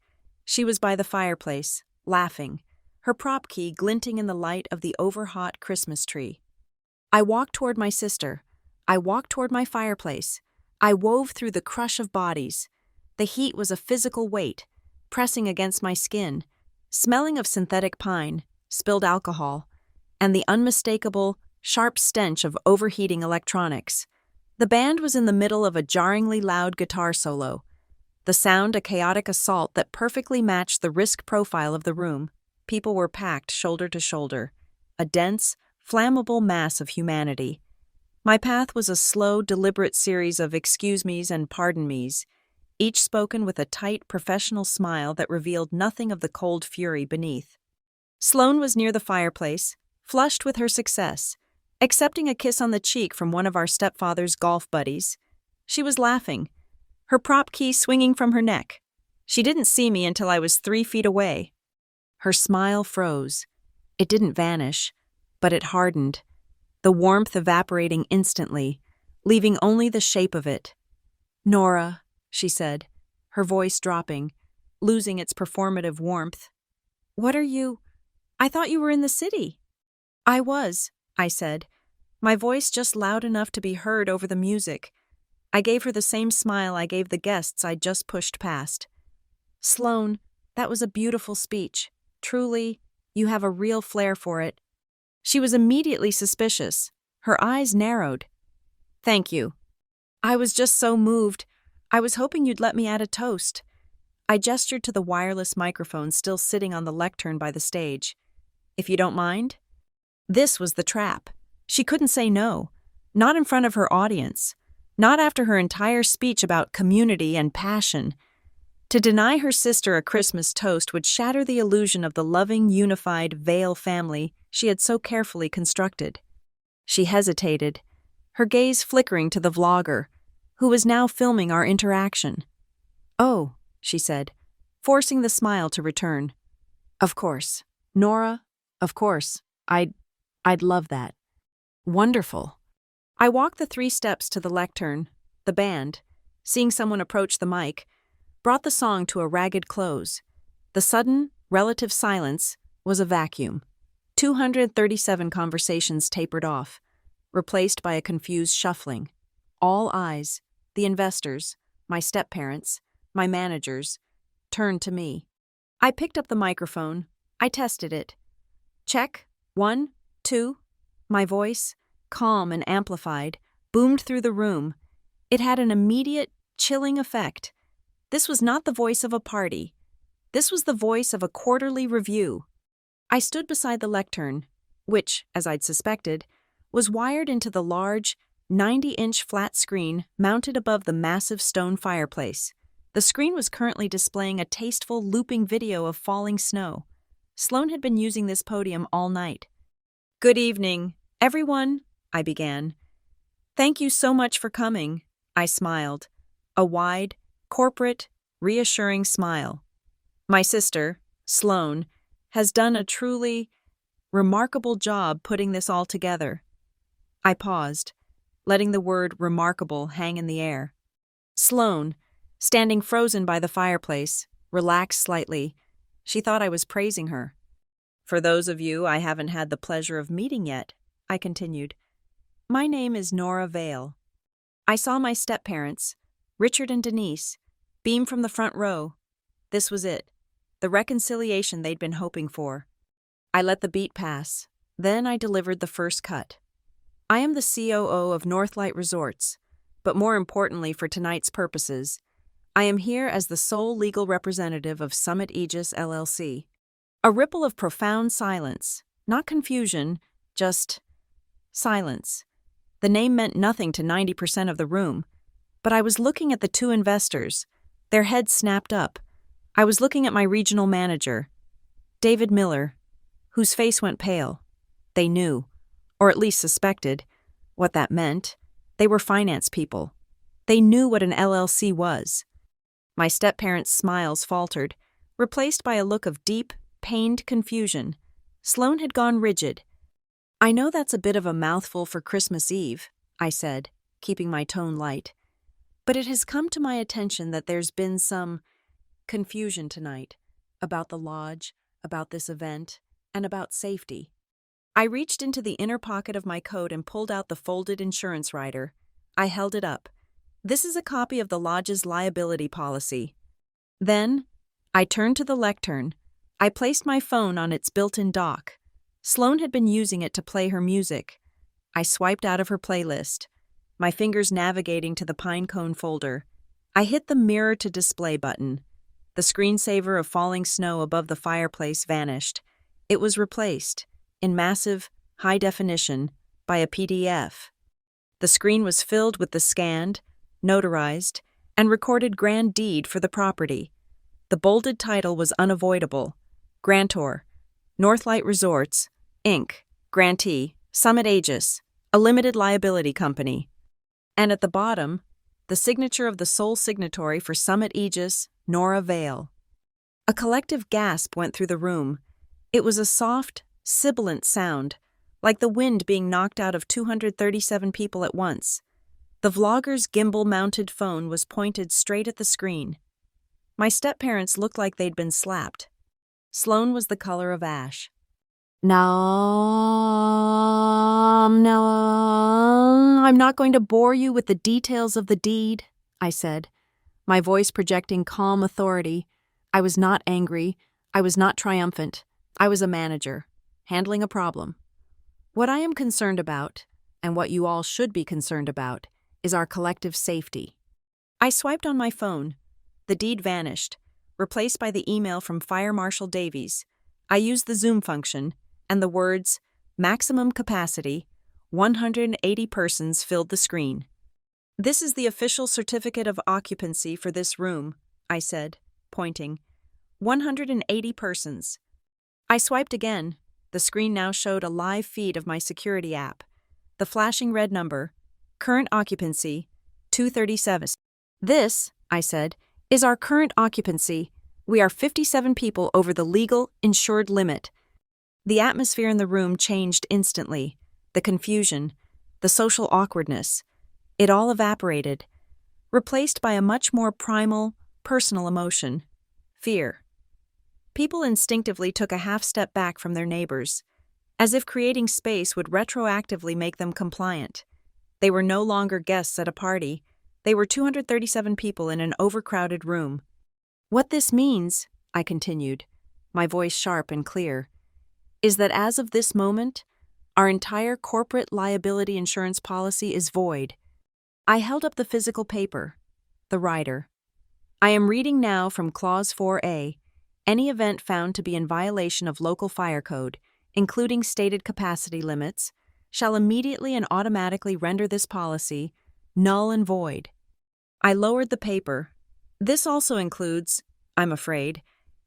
She was by the fireplace, laughing, her prop key glinting in the light of the overhot Christmas tree. I walked toward my sister. I walked toward my fireplace. I wove through the crush of bodies. The heat was a physical weight, pressing against my skin, smelling of synthetic pine, spilled alcohol, and the unmistakable, sharp stench of overheating electronics. The band was in the middle of a jarringly loud guitar solo, the sound a chaotic assault that perfectly matched the risk profile of the room. People were packed shoulder to shoulder, a dense, flammable mass of humanity. My path was a slow, deliberate series of excuse me's and pardon me's, each spoken with a tight, professional smile that revealed nothing of the cold fury beneath. Sloane was near the fireplace, flushed with her success, accepting a kiss on the cheek from one of our stepfather's golf buddies. She was laughing, her prop key swinging from her neck. She didn't see me until I was 3 feet away. Her smile froze. It didn't vanish, but it hardened, the warmth evaporating instantly, leaving only the shape of it. "Nora," she said, her voice dropping, losing its performative warmth. "What are you? I thought you were in the city." "I was," I said, my voice just loud enough to be heard over the music. I gave her the same smile I gave the guests I'd just pushed past. "Sloane, that was a beautiful speech. Truly, you have a real flair for it." She was immediately suspicious. Her eyes narrowed. "Thank you. I was just so moved. I was hoping you'd let me add a toast." I gestured to the wireless microphone still sitting on the lectern by the stage. "If you don't mind?" This was the trap. She couldn't say no. Not in front of her audience. Not after her entire speech about community and passion. To deny her sister a Christmas toast would shatter the illusion of the loving, unified Vale family she had so carefully constructed. She hesitated, her gaze flickering to the vlogger, who was now filming our interaction. "Oh," she said, forcing the smile to return. "Of course. Nora, of course. I'd love that." "Wonderful." I walked the 3 steps to the lectern. The band, seeing someone approach the mic, brought the song to a ragged close. The sudden, relative silence was a vacuum. 237 conversations tapered off, replaced by a confused shuffling. All eyes, the investors, my step-parents, my managers, turned to me. I picked up the microphone. I tested it. "Check, 1, 2. My voice, calm and amplified, boomed through the room. It had an immediate, chilling effect. This was not the voice of a party. This was the voice of a quarterly review. I stood beside the lectern, which, as I'd suspected, was wired into the large, 90-inch flat screen mounted above the massive stone fireplace. The screen was currently displaying a tasteful, looping video of falling snow. Sloane had been using this podium all night. "Good evening, everyone," I began. "Thank you so much for coming," I smiled. A wide, corporate, reassuring smile. "My sister, Sloane, has done a truly remarkable job putting this all together." I paused, letting the word remarkable hang in the air. Sloane, standing frozen by the fireplace, relaxed slightly. She thought I was praising her. "For those of you I haven't had the pleasure of meeting yet," I continued, "my name is Nora Vale." I saw my step-parents, Richard and Denise, beam from the front row. This was it, the reconciliation they'd been hoping for. I let the beat pass. Then I delivered the first cut. "I am the COO of Northlight Resorts, but more importantly for tonight's purposes, I am here as the sole legal representative of Summit Aegis LLC. A ripple of profound silence, not confusion, just silence. The name meant nothing to 90% of the room, but I was looking at the 2 investors. Their heads snapped up. I was looking at my regional manager, David Miller, whose face went pale. They knew, or at least suspected, what that meant. They were finance people. They knew what an LLC was. My step-parents' smiles faltered, replaced by a look of deep, pained confusion. Sloane had gone rigid. "I know that's a bit of a mouthful for Christmas Eve," I said, keeping my tone light. "But it has come to my attention that there's been some confusion tonight about the lodge, about this event, and about safety." I reached into the inner pocket of my coat and pulled out the folded insurance rider. I held it up. "This is a copy of the lodge's liability policy." Then, I turned to the lectern. I placed my phone on its built-in dock. Sloane had been using it to play her music. I swiped out of her playlist, my fingers navigating to the pinecone folder. I hit the Mirror to Display button. The screensaver of falling snow above the fireplace vanished. It was replaced, in massive, high definition, by a PDF. The screen was filled with the scanned, notarized, and recorded grand deed for the property. The bolded title was unavoidable: Grantor, Northlight Resorts, Inc., Grantee, Summit Aegis, a limited liability company. And at the bottom, the signature of the sole signatory for Summit Aegis, Nora Vale. A collective gasp went through the room. It was a soft, sibilant sound, like the wind being knocked out of 237 people at once. The vlogger's gimbal-mounted phone was pointed straight at the screen. My step-parents looked like they'd been slapped. Sloane was the color of ash. Now, I'm not going to bore you with the details of the deed, I said, my voice projecting calm authority. I was not angry. I was not triumphant. I was a manager, handling a problem. What I am concerned about, and what you all should be concerned about, is our collective safety. I swiped on my phone. The deed vanished, replaced by the email from Fire Marshal Davies. I used the Zoom function, and the words, maximum capacity, 180 persons filled the screen. This is the official certificate of occupancy for this room, I said, pointing. 180 persons. I swiped again. The screen now showed a live feed of my security app. The flashing red number, current occupancy, 237. This, I said, is our current occupancy. We are 57 people over the legal, insured limit. The atmosphere in the room changed instantly. The confusion, the social awkwardness, it all evaporated, replaced by a much more primal, personal emotion, fear. People instinctively took a half step back from their neighbors, as if creating space would retroactively make them compliant. They were no longer guests at a party. They were 237 people in an overcrowded room. What this means, I continued, my voice sharp and clear, is that as of this moment, our entire corporate liability insurance policy is void. I held up the physical paper, the rider. I am reading now from Clause 4A, any event found to be in violation of local fire code, including stated capacity limits, shall immediately and automatically render this policy null and void. I lowered the paper. This also includes, I'm afraid,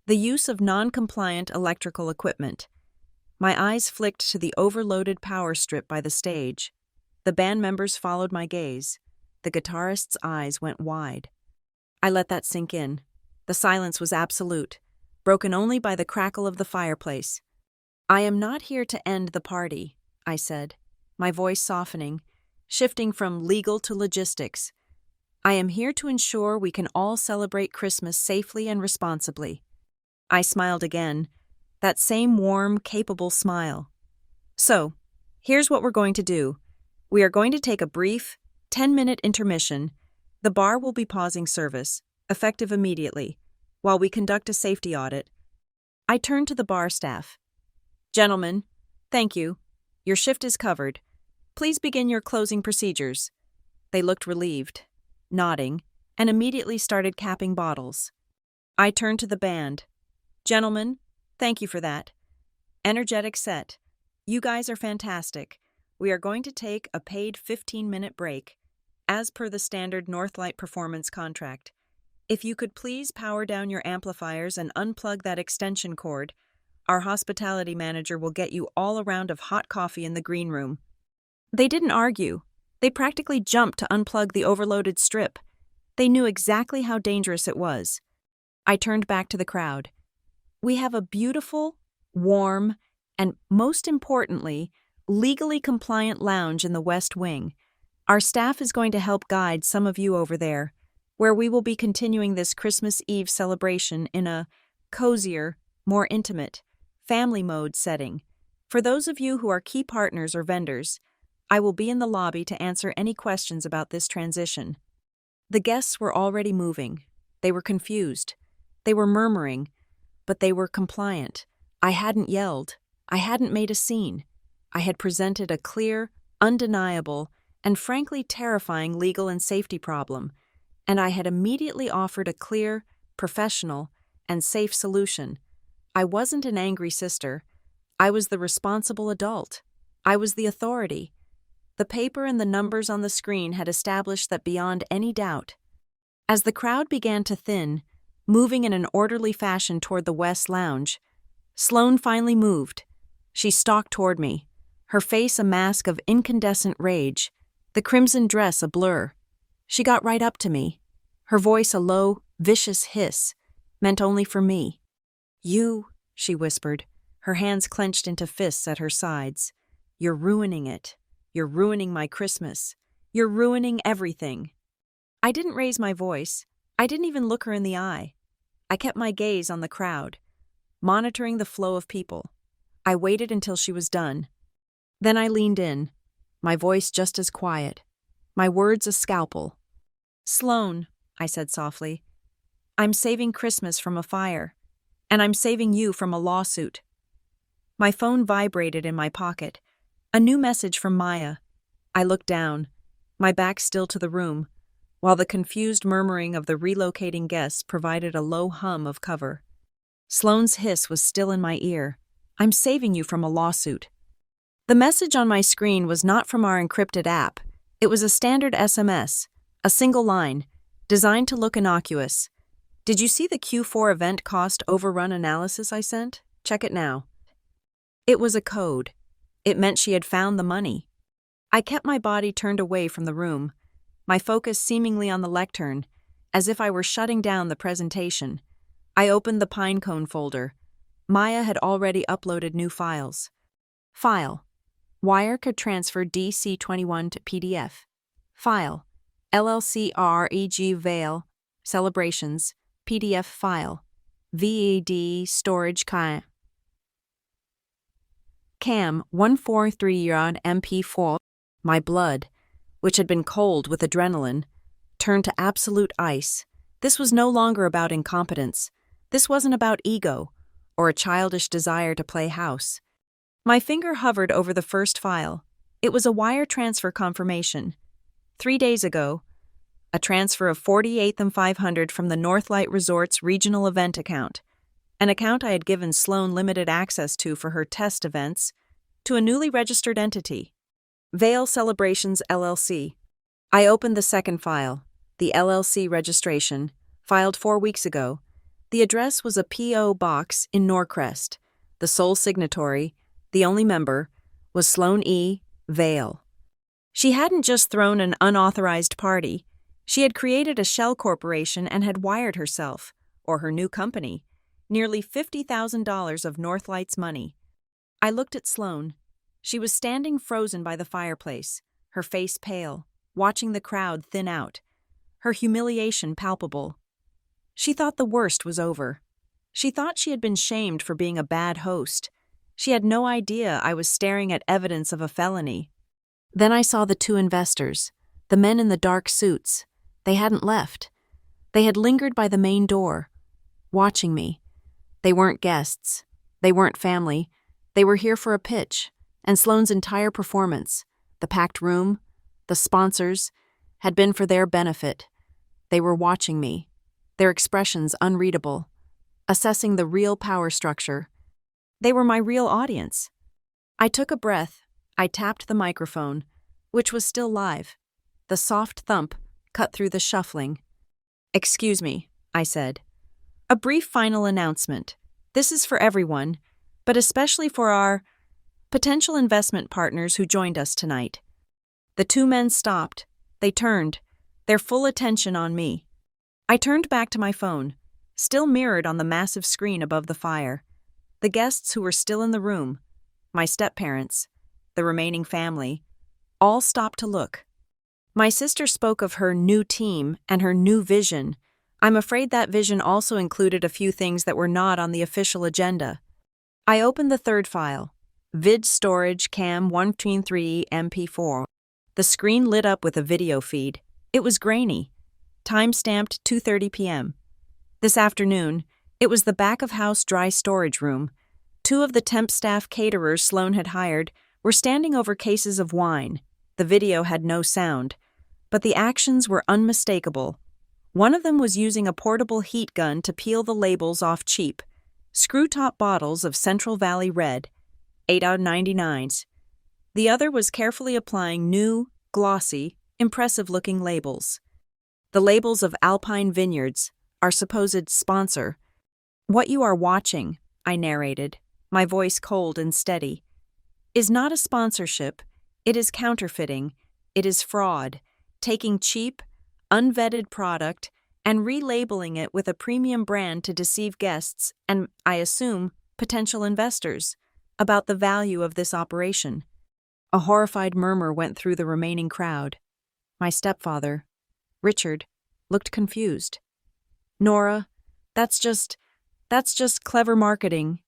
the use of non-compliant electrical equipment. My eyes flicked to the overloaded power strip by the stage. The band members followed my gaze. The guitarist's eyes went wide. I let that sink in. The silence was absolute, broken only by the crackle of the fireplace. I am not here to end the party, I said, my voice softening, shifting from legal to logistics. I am here to ensure we can all celebrate Christmas safely and responsibly. I smiled again, that same warm, capable smile. So, here's what we're going to do. We are going to take a brief, 10-minute intermission. The bar will be pausing service, effective immediately, while we conduct a safety audit. I turned to the bar staff. Gentlemen, thank you. Your shift is covered. Please begin your closing procedures. They looked relieved, nodding, and immediately started capping bottles. I turned to the band. Gentlemen, thank you for that. Energetic set. You guys are fantastic. We are going to take a paid 15-minute break, as per the standard Northlight performance contract. If you could please power down your amplifiers and unplug that extension cord, our hospitality manager will get you all a round of hot coffee in the green room. They didn't argue. They practically jumped to unplug the overloaded strip. They knew exactly how dangerous it was. I turned back to the crowd. We have a beautiful, warm, and most importantly, legally compliant lounge in the West Wing. Our staff is going to help guide some of you over there, where we will be continuing this Christmas Eve celebration in a cozier, more intimate, family mode setting. For those of you who are key partners or vendors, I will be in the lobby to answer any questions about this transition. The guests were already moving. They were confused. They were murmuring, but they were compliant. I hadn't yelled. I hadn't made a scene. I had presented a clear, undeniable, and frankly terrifying legal and safety problem, and I had immediately offered a clear, professional, and safe solution. I wasn't an angry sister. I was the responsible adult. I was the authority. The paper and the numbers on the screen had established that beyond any doubt. As the crowd began to thin, moving in an orderly fashion toward the West Lounge, Sloane finally moved. She stalked toward me, her face a mask of incandescent rage, the crimson dress a blur. She got right up to me, her voice a low, vicious hiss, meant only for me. You, she whispered, her hands clenched into fists at her sides. "You're ruining it. You're ruining my Christmas. You're ruining everything." I didn't raise my voice. I didn't even look her in the eye. I kept my gaze on the crowd, monitoring the flow of people. I waited until she was done. Then I leaned in, my voice just as quiet, my words a scalpel. "Sloan," I said softly, "I'm saving Christmas from a fire, and I'm saving you from a lawsuit." My phone vibrated in my pocket. A new message from Maya. I looked down, my back still to the room, while the confused murmuring of the relocating guests provided a low hum of cover. Sloane's hiss was still in my ear. "I'm saving you from a lawsuit." The message on my screen was not from our encrypted app. It was a standard SMS, a single line, designed to look innocuous. "Did you see the Q4 event cost overrun analysis I sent? Check it now." It was a code. It meant she had found the money. I kept my body turned away from the room, my focus seemingly on the lectern, as if I were shutting down the presentation. I opened the Pinecone folder. Maya had already uploaded new files. File: Wire could transfer DC21 to PDF. File: LLC REG Vale Celebrations PDF file. VAD Storage Cam 143 MP4. My blood, which had been cold with adrenaline, turned to absolute ice. This was no longer about incompetence. This wasn't about ego or a childish desire to play house. My finger hovered over the first file. It was a wire transfer confirmation. 3 days ago, a transfer of 48,500 from the Northlight Resorts regional event account, an account I had given Sloan limited access to for her test events, to a newly registered entity, Vale Celebrations LLC. I opened the second file, the LLC registration, filed 4 weeks ago. The address was a P.O. box in Norcrest. The sole signatory, the only member, was Sloan E. Vale. She hadn't just thrown an unauthorized party. She had created a shell corporation and had wired herself, or her new company, nearly $50,000 of Northlight's money. I looked at Sloan. She was standing frozen by the fireplace, her face pale, watching the crowd thin out, her humiliation palpable. She thought the worst was over. She thought she had been shamed for being a bad host. She had no idea I was staring at evidence of a felony. Then I saw the 2 investors, the men in the dark suits. They hadn't left. They had lingered by the main door, watching me. They weren't guests. They weren't family. They were here for a pitch, and Sloan's entire performance, the packed room, the sponsors, had been for their benefit. They were watching me, their expressions unreadable, assessing the real power structure. They were my real audience. I took a breath. I tapped the microphone, which was still live. The soft thump cut through the shuffling. "Excuse me," I said. "A brief final announcement. This is for everyone, but especially for our potential investment partners who joined us tonight." The 2 men stopped. They turned, their full attention on me. I turned back to my phone, still mirrored on the massive screen above the fire. The guests who were still in the room, my step-parents, the remaining family, all stopped to look. My sister spoke of her new team and her new vision. I'm afraid that vision also included a few things that were not on the official agenda. I opened the third file, Vid Storage Cam 133 MP4. The screen lit up with a video feed. It was grainy, time-stamped 2:30 p.m. This afternoon, it was the back-of-house dry storage room. 2 of the temp staff caterers Sloan had hired were standing over cases of wine. The video had no sound, but the actions were unmistakable. One of them was using a portable heat gun to peel the labels off cheap, screw-top bottles of Central Valley Red, 8 out of 99s. The other was carefully applying new, glossy, impressive-looking labels. The labels of Alpine Vineyards, our supposed sponsor. "What you are watching," I narrated, my voice cold and steady, "is not a sponsorship. It is counterfeiting. It is fraud, taking cheap, unvetted product and relabeling it with a premium brand to deceive guests and, I assume, potential investors, about the value of this operation. A horrified murmur went through the remaining crowd. My stepfather, Richard, looked confused. Nora, that's just clever marketing.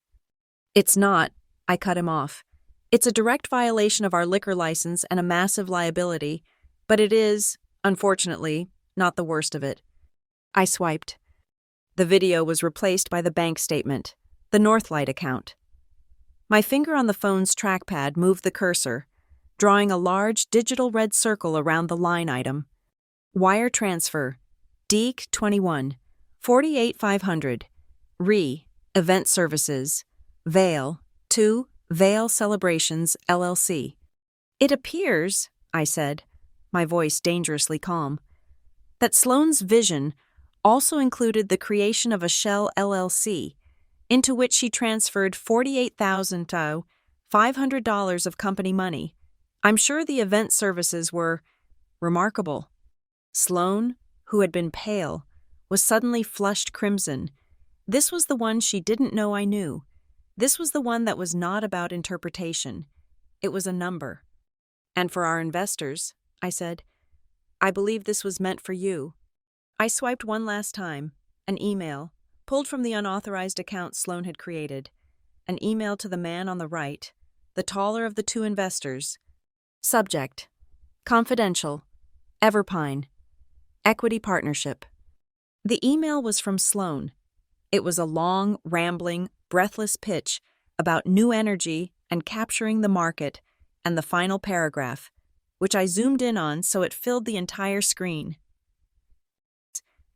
It's not, I cut him off. It's a direct violation of our liquor license and a massive liability, but it is, unfortunately, not the worst of it. I swiped. The video was replaced by the bank statement, the Northlight account. My finger on the phone's trackpad moved the cursor, drawing a large digital red circle around the line item. Wire transfer, Deke 21, 48,500, Event Services, Vale, to Vale Celebrations, LLC. It appears, I said, my voice dangerously calm, that Sloane's vision also included the creation of a shell LLC, into which she transferred $48,500 of company money. I'm sure the event services were remarkable. Sloane, who had been pale, was suddenly flushed crimson. This was the one she didn't know I knew. This was the one that was not about interpretation. It was a number. And for our investors, I said, I believe this was meant for you. I swiped one last time, an email, pulled from the unauthorized account Sloane had created, an email to the man on the right, the taller of the two investors. Subject: Confidential, Everpine, Equity Partnership. The email was from Sloane. It was a long, rambling, breathless pitch about new energy and capturing the market, and the final paragraph, which I zoomed in on so it filled the entire screen.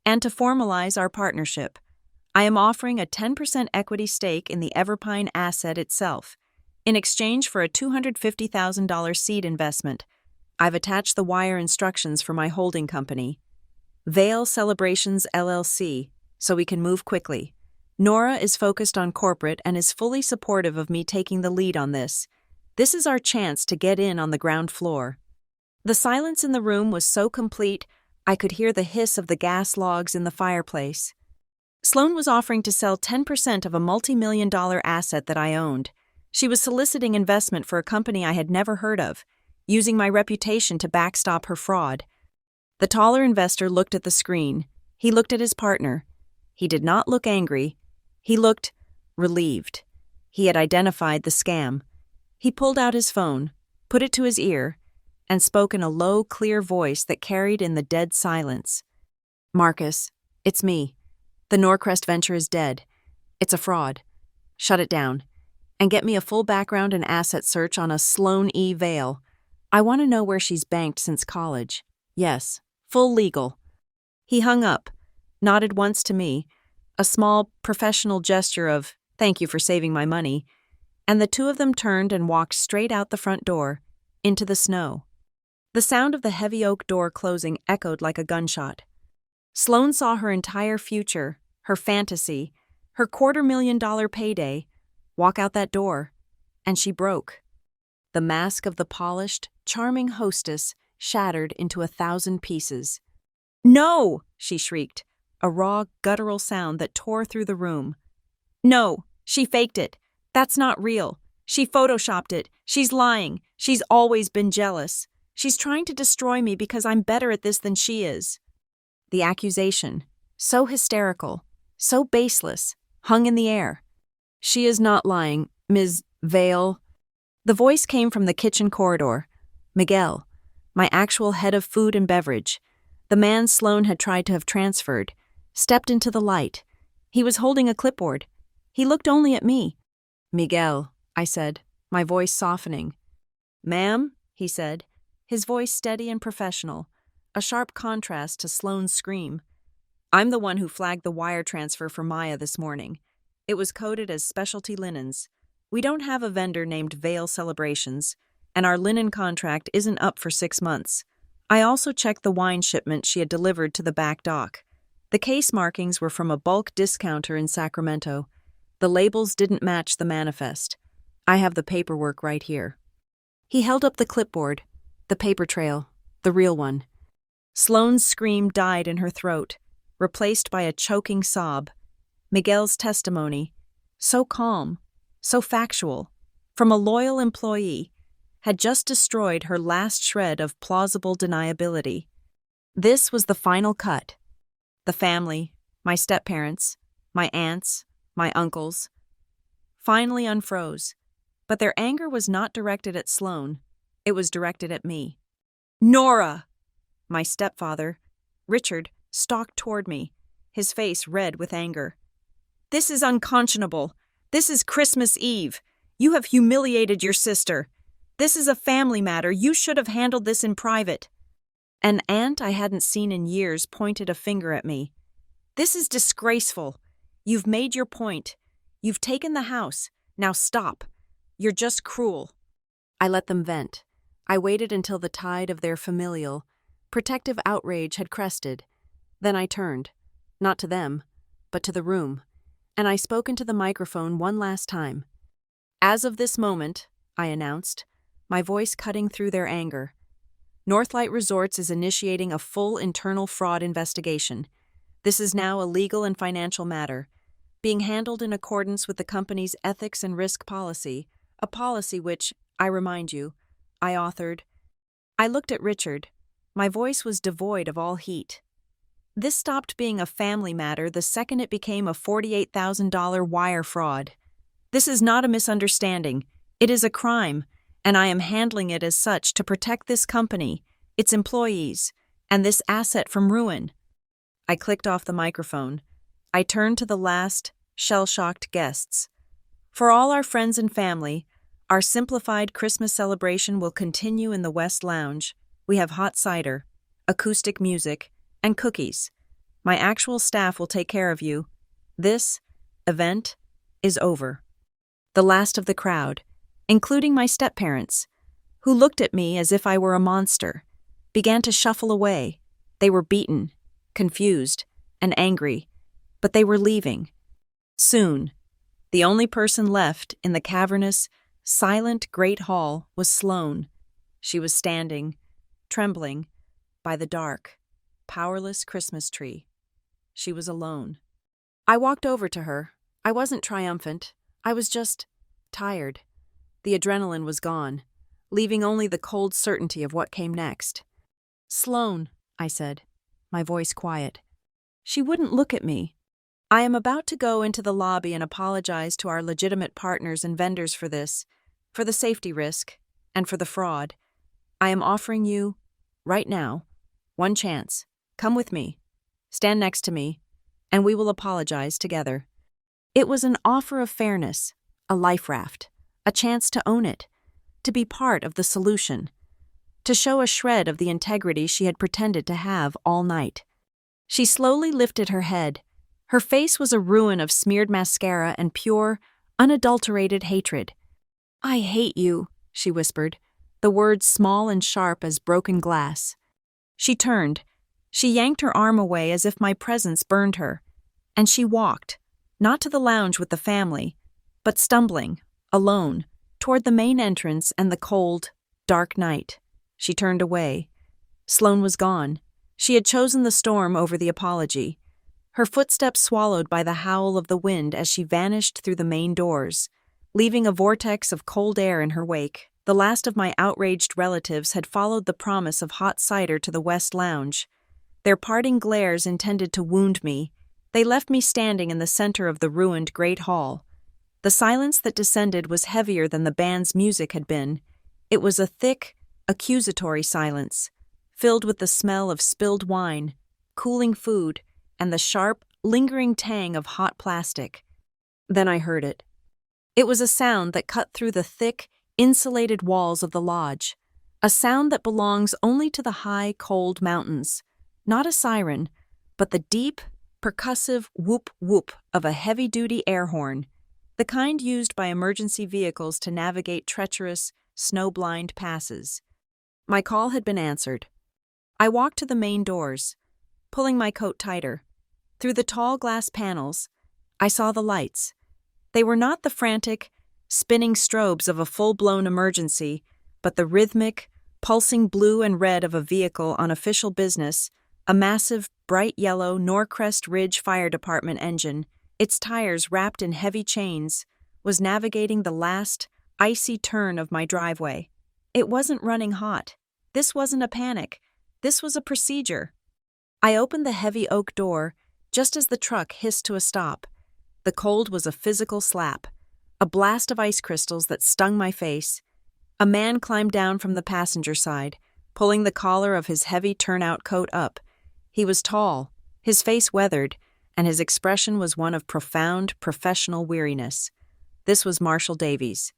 And to formalize our partnership, I am offering a 10% equity stake in the Everpine asset itself, in exchange for a $250,000 seed investment. I've attached the wire instructions for my holding company, Vale Celebrations LLC, so we can move quickly. Nora is focused on corporate and is fully supportive of me taking the lead on this. This is our chance to get in on the ground floor. The silence in the room was so complete, I could hear the hiss of the gas logs in the fireplace. Sloane was offering to sell 10% of a multi-million-dollar asset that I owned. She was soliciting investment for a company I had never heard of, using my reputation to backstop her fraud. The taller investor looked at the screen. He looked at his partner. He did not look angry. He looked relieved. He had identified the scam. He pulled out his phone, put it to his ear, and spoke in a low, clear voice that carried in the dead silence. Marcus, it's me. The Norcrest venture is dead. It's a fraud. Shut it down. And get me a full background and asset search on a Sloane E. Vale. I want to know where she's banked since college. Yes, full legal. He hung up, nodded once to me, a small, professional gesture of, thank you for saving my money, and the two of them turned and walked straight out the front door, into the snow. The sound of the heavy oak door closing echoed like a gunshot. Sloane saw her entire future, her fantasy, her $250,000 payday, walk out that door, and she broke. The mask of the polished, charming hostess shattered into 1,000 pieces. No! She shrieked, a raw, guttural sound that tore through the room. No, she faked it. That's not real. She photoshopped it. She's lying. She's always been jealous. She's trying to destroy me because I'm better at this than she is. The accusation, so hysterical, so baseless, hung in the air. She is not lying, Ms. Vale. The voice came from the kitchen corridor. Miguel, my actual head of food and beverage, the man Sloane had tried to have transferred, stepped into the light. He was holding a clipboard. He looked only at me. Miguel, I said, my voice softening. Ma'am, he said, his voice steady and professional, a sharp contrast to Sloane's scream. I'm the one who flagged the wire transfer for Maya this morning. It was coded as specialty linens. We don't have a vendor named Vale Celebrations, and our linen contract isn't up for 6 months. I also checked the wine shipment she had delivered to the back dock. The case markings were from a bulk discounter in Sacramento. The labels didn't match the manifest. I have the paperwork right here. He held up the clipboard, the paper trail, the real one. Sloane's scream died in her throat, replaced by a choking sob. Miguel's testimony, so calm, so factual, from a loyal employee, had just destroyed her last shred of plausible deniability. This was the final cut. The family, my step-parents, my aunts, my uncles, finally unfroze. But their anger was not directed at Sloane. It was directed at me. "Nora!" My stepfather, Richard, stalked toward me, his face red with anger. "This is unconscionable. This is Christmas Eve. You have humiliated your sister. This is a family matter. You should have handled this in private." An aunt I hadn't seen in years pointed a finger at me. "This is disgraceful. You've made your point. You've taken the house. Now stop. You're just cruel." I let them vent. I waited until the tide of their familial, protective outrage had crested. Then I turned, not to them, but to the room, and I spoke into the microphone one last time. "As of this moment," I announced, my voice cutting through their anger, "Northlight Resorts is initiating a full internal fraud investigation. This is now a legal and financial matter, being handled in accordance with the company's ethics and risk policy, a policy which, I remind you, I authored." I looked at Richard. My voice was devoid of all heat. This stopped being a family matter the second it became a $48,000 wire fraud. This is not a misunderstanding. It is a crime, and I am handling it as such to protect this company, its employees, and this asset from ruin. I clicked off the microphone. I turned to the last, shell-shocked guests. "For all our friends and family, our simplified Christmas celebration will continue in the West Lounge. We have hot cider, acoustic music, and cookies. My actual staff will take care of you. This event is over." The last of the crowd, including my step-parents, who looked at me as if I were a monster, began to shuffle away. They were beaten, confused, and angry, but they were leaving. Soon, the only person left in the cavernous, silent great hall was Sloane. She was standing, trembling, by the dark, powerless Christmas tree. She was alone. I walked over to her. I wasn't triumphant. I was just tired. The adrenaline was gone, leaving only the cold certainty of what came next. "Sloane," I said, my voice quiet. She wouldn't look at me. "I am about to go into the lobby and apologize to our legitimate partners and vendors for this, for the safety risk, and for the fraud. I am offering you, right now, one chance. Come with me. Stand next to me, and we will apologize together." It was an offer of fairness, a life raft, a chance to own it, to be part of the solution, to show a shred of the integrity she had pretended to have all night. She slowly lifted her head. Her face was a ruin of smeared mascara and pure, unadulterated hatred. "I hate you," she whispered, the words small and sharp as broken glass. She turned. She yanked her arm away as if my presence burned her, and she walked, not to the lounge with the family, but stumbling, alone, toward the main entrance and the cold, dark night. She turned away. Sloane was gone. She had chosen the storm over the apology. Her footsteps swallowed by the howl of the wind as she vanished through the main doors, leaving a vortex of cold air in her wake. The last of my outraged relatives had followed the promise of hot cider to the West Lounge. Their parting glares intended to wound me. They left me standing in the center of the ruined Great Hall. The silence that descended was heavier than the band's music had been. It was a thick, accusatory silence, filled with the smell of spilled wine, cooling food, and the sharp, lingering tang of hot plastic. Then I heard it. It was a sound that cut through the thick, insulated walls of the lodge, a sound that belongs only to the high, cold mountains. Not a siren, but the deep, percussive whoop-whoop of a heavy-duty air horn, the kind used by emergency vehicles to navigate treacherous, snow-blind passes. My call had been answered. I walked to the main doors, pulling my coat tighter. Through the tall glass panels, I saw the lights. They were not the frantic, spinning strobes of a full-blown emergency, but the rhythmic, pulsing blue and red of a vehicle on official business, a massive, bright yellow Norcrest Ridge Fire Department engine, its tires wrapped in heavy chains, was navigating the last, icy turn of my driveway. It wasn't running hot. This wasn't a panic. This was a procedure. I opened the heavy oak door just as the truck hissed to a stop. The cold was a physical slap, a blast of ice crystals that stung my face. A man climbed down from the passenger side, pulling the collar of his heavy turnout coat up. He was tall, his face weathered, and his expression was one of profound, professional weariness. This was Marshall Davies.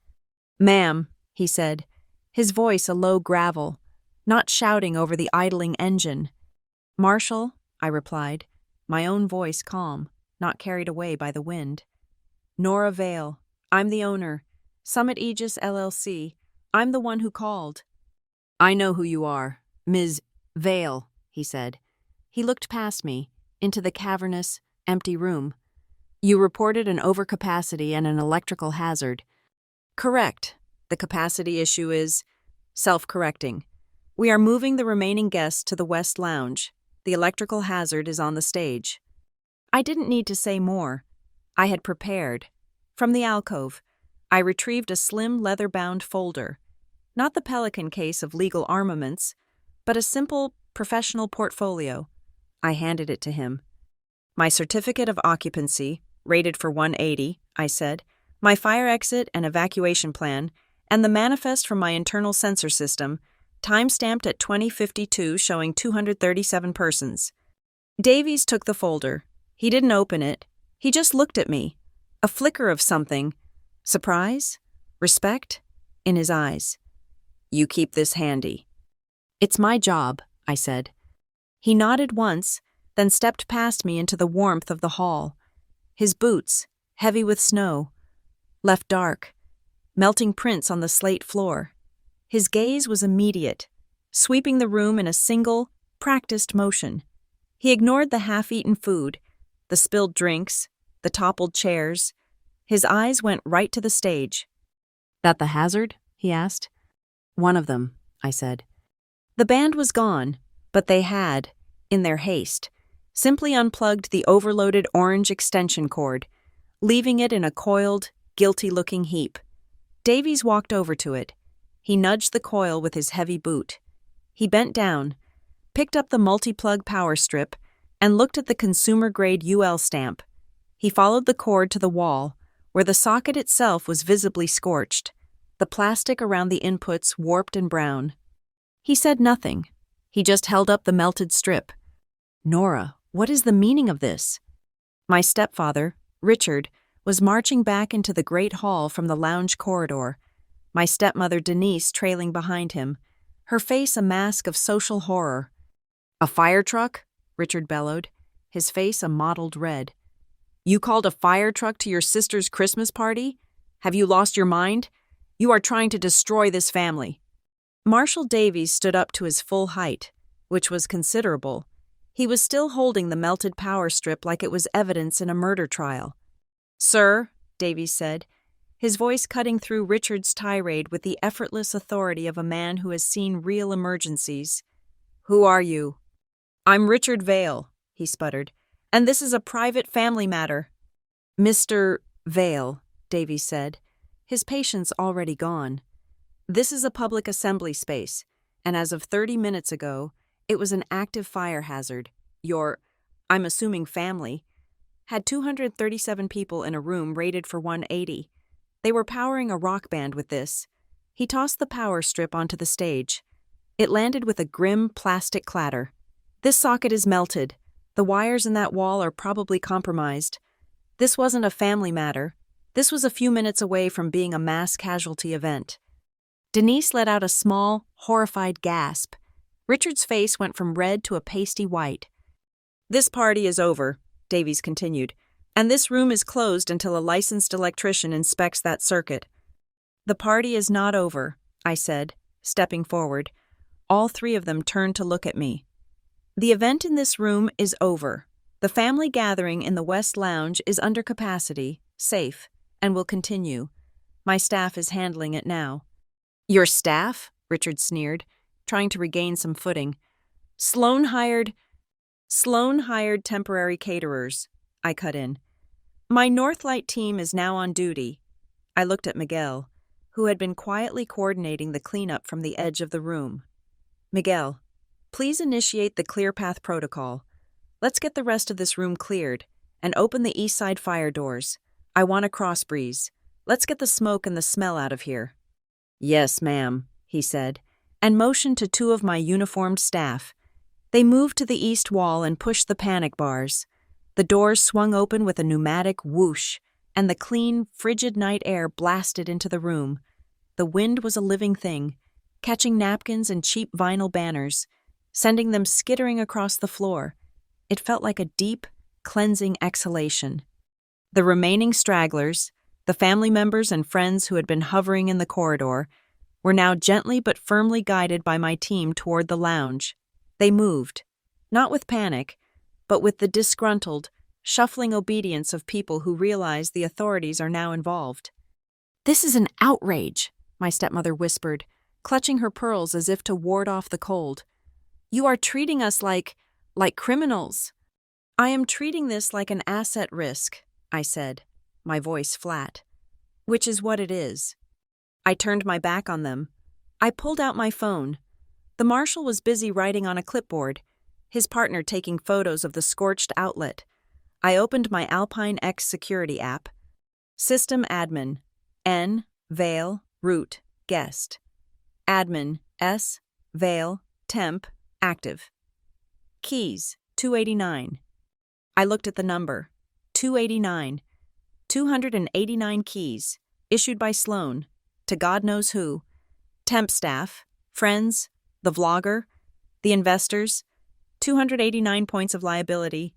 "Ma'am," he said, his voice a low gravel, not shouting over the idling engine. "Marshall," I replied, my own voice calm, not carried away by the wind. "Nora Vale. I'm the owner. Summit Aegis LLC. I'm the one who called." "I know who you are. Ms. Vale," he said. He looked past me, into the cavernous, empty room. "You reported an overcapacity and an electrical hazard." "Correct. The capacity issue is self-correcting. We are moving the remaining guests to the West Lounge. The electrical hazard is on the stage." I didn't need to say more. I had prepared. From the alcove, I retrieved a slim leather-bound folder. Not the Pelican case of legal armaments, but a simple, professional portfolio. I handed it to him. "My certificate of occupancy, rated for 180, I said, my fire exit and evacuation plan, and the manifest from my internal sensor system, time-stamped at 2052 showing 237 persons. Davies took the folder. He didn't open it. He just looked at me. A flicker of something, surprise, respect, in his eyes. "You keep this handy." "It's my job," I said. He nodded once, then stepped past me into the warmth of the hall. His boots, heavy with snow, left dark, melting prints on the slate floor. His gaze was immediate, sweeping the room in a single, practiced motion. He ignored the half-eaten food, the spilled drinks, the toppled chairs. His eyes went right to the stage. "That the hazard?" he asked. "One of them," I said. The band was gone, but they had, in their haste, simply unplugged the overloaded orange extension cord, leaving it in a coiled, guilty-looking heap. Davies walked over to it. He nudged the coil with his heavy boot. He bent down, picked up the multi-plug power strip, and looked at the consumer-grade UL stamp. He followed the cord to the wall, where the socket itself was visibly scorched, the plastic around the inputs warped and brown. He said nothing. He just held up the melted strip. "Nora, what is the meaning of this?" My stepfather, Richard, was marching back into the great hall from the lounge corridor, my stepmother Denise trailing behind him, her face a mask of social horror. "A fire truck?" Richard bellowed, his face a mottled red. "You called a fire truck to your sister's Christmas party? Have you lost your mind? You are trying to destroy this family." Marshall Davies stood up to his full height, which was considerable. He was still holding the melted power strip like it was evidence in a murder trial. "Sir," Davies said, his voice cutting through Richard's tirade with the effortless authority of a man who has seen real emergencies. "Who are you?" "I'm Richard Vale," he sputtered, "and this is a private family matter." "Mr. Vale," Davies said, his patience already gone. "This is a public assembly space, and as of 30 minutes ago, it was an active fire hazard. Your, I'm assuming family, had 237 people in a room rated for 180. They were powering a rock band with this." He tossed the power strip onto the stage. It landed with a grim plastic clatter. "This socket is melted. The wires in that wall are probably compromised. This wasn't a family matter. This was a few minutes away from being a mass casualty event." Denise let out a small, horrified gasp. Richard's face went from red to a pasty white. "This party is over," Davies continued, "and this room is closed until a licensed electrician inspects that circuit." "The party is not over," I said, stepping forward. All three of them turned to look at me. "The event in this room is over. The family gathering in the West Lounge is under capacity, safe, and will continue. My staff is handling it now." "Your staff?" Richard sneered, trying to regain some footing. Sloan hired temporary caterers," I cut in. "My Northlight team is now on duty. I looked at Miguel, who had been quietly coordinating the cleanup from the edge of the room. Miguel, please initiate the clear path protocol. Let's get the rest of this room cleared and open the east side fire doors. I want a cross breeze. Let's get the smoke and the smell out of here. Yes, ma'am, he said, and motioned to two of my uniformed staff. They moved to the east wall and pushed the panic bars. The doors swung open with a pneumatic whoosh, and the clean, frigid night air blasted into the room. The wind was a living thing, catching napkins and cheap vinyl banners, sending them skittering across the floor. It felt like a deep, cleansing exhalation. The remaining stragglers, the family members and friends who had been hovering in the corridor, were now gently but firmly guided by my team toward the lounge. They moved, not with panic, but with the disgruntled, shuffling obedience of people who realize the authorities are now involved. "This is an outrage," my stepmother whispered, clutching her pearls as if to ward off the cold. "You are treating us like criminals." "I am treating this like an asset risk," I said, my voice flat. "Which is what it is." I turned my back on them. I pulled out my phone. The marshal was busy writing on a clipboard, his partner taking photos of the scorched outlet. I opened my Alpine X security app. System admin, N, Vale, root, guest. Admin, S, Vale, temp, active. Keys, 289. I looked at the number. 289. 289 keys, issued by Sloan, to God knows who. Temp staff, friends, the vlogger, the investors, 289 points of liability,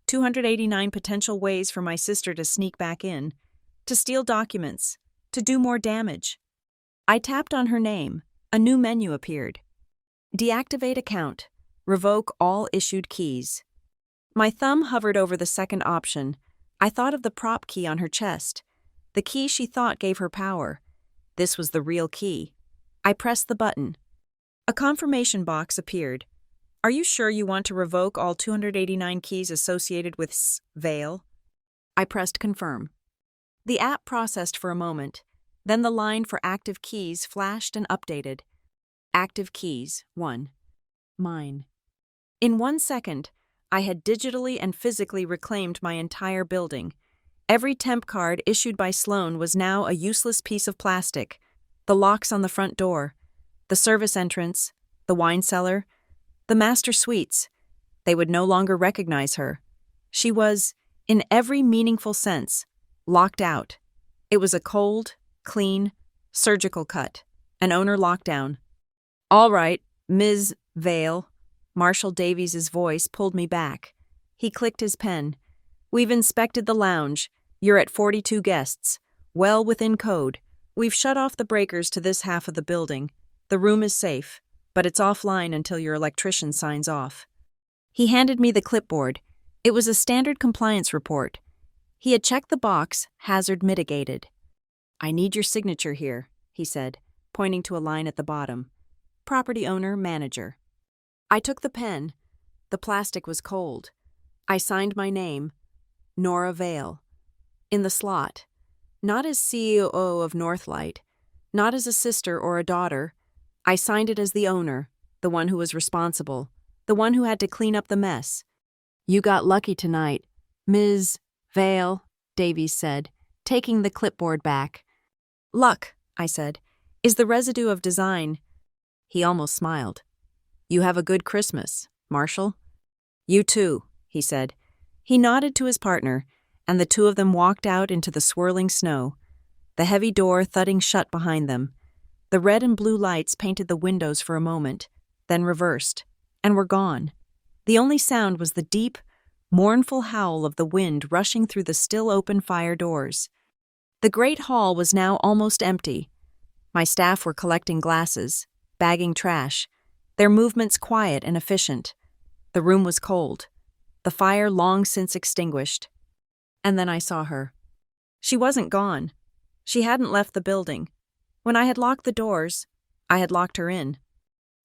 289 potential ways for my sister to sneak back in, to steal documents, to do more damage. I tapped on her name. A new menu appeared. Deactivate account. Revoke all issued keys. My thumb hovered over the second option. I thought of the prop key on her chest, the key she thought gave her power. This was the real key. I pressed the button. A confirmation box appeared. "Are you sure you want to revoke all 289 keys associated with Vale?" I pressed confirm. The app processed for a moment. Then the line for active keys flashed and updated. Active keys, 1. Mine. In 1 second, I had digitally and physically reclaimed my entire building. Every temp card issued by Sloan was now a useless piece of plastic. The locks on the front door, the service entrance, the wine cellar, the master suites. They would no longer recognize her. She was, in every meaningful sense, locked out. It was a cold, clean, surgical cut, an owner lockdown. "All right, Ms. Vale." Marshal Davies's voice pulled me back. He clicked his pen. "We've inspected the lounge. You're at 42 guests. Well within code. We've shut off the breakers to this half of the building. The room is safe, but it's offline until your electrician signs off." He handed me the clipboard. It was a standard compliance report. He had checked the box, hazard mitigated. "I need your signature here," he said, pointing to a line at the bottom. "Property owner, manager." I took the pen. The plastic was cold. I signed my name, Nora Vale, in the slot, not as CEO of Northlight, not as a sister or a daughter. I signed it as the owner, the one who was responsible, the one who had to clean up the mess. "You got lucky tonight, Ms. Vale," Davies said, taking the clipboard back. "Luck," I said, "is the residue of design." He almost smiled. "You have a good Christmas, Marshal." "You too," he said. He nodded to his partner, and the two of them walked out into the swirling snow, the heavy door thudding shut behind them. The red and blue lights painted the windows for a moment, then reversed, and were gone. The only sound was the deep, mournful howl of the wind rushing through the still open fire doors. The great hall was now almost empty. My staff were collecting glasses, bagging trash, their movements quiet and efficient. The room was cold, the fire long since extinguished. And then I saw her. She wasn't gone. She hadn't left the building. When I had locked the doors, I had locked her in.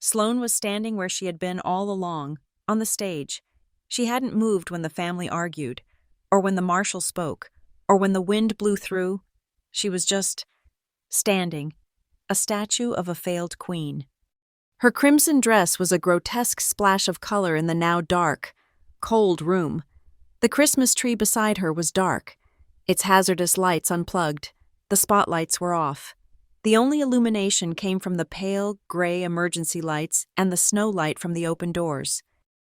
Sloan was standing where she had been all along, on the stage. She hadn't moved when the family argued, or when the marshal spoke, or when the wind blew through. She was just standing, a statue of a failed queen. Her crimson dress was a grotesque splash of color in the now dark, cold room. The Christmas tree beside her was dark, its hazardous lights unplugged. The spotlights were off. The only illumination came from the pale, gray emergency lights and the snow light from the open doors.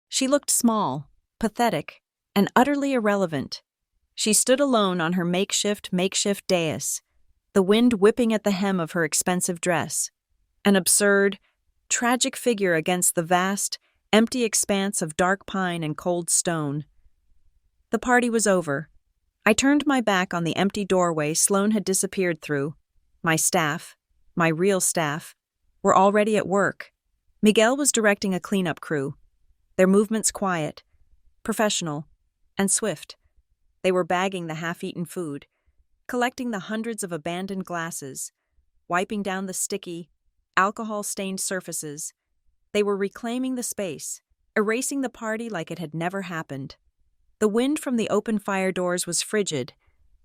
She looked small, pathetic, and utterly irrelevant. She stood alone on her makeshift dais, the wind whipping at the hem of her expensive dress. An absurd, tragic figure against the vast, empty expanse of dark pine and cold stone. The party was over. I turned my back on the empty doorway Sloane had disappeared through. My staff, my real staff, were already at work. Miguel was directing a cleanup crew. Their movements quiet, professional, and swift. They were bagging the half-eaten food, collecting the hundreds of abandoned glasses, wiping down the sticky, alcohol-stained surfaces. They were reclaiming the space, erasing the party like it had never happened. The wind from the open fire doors was frigid,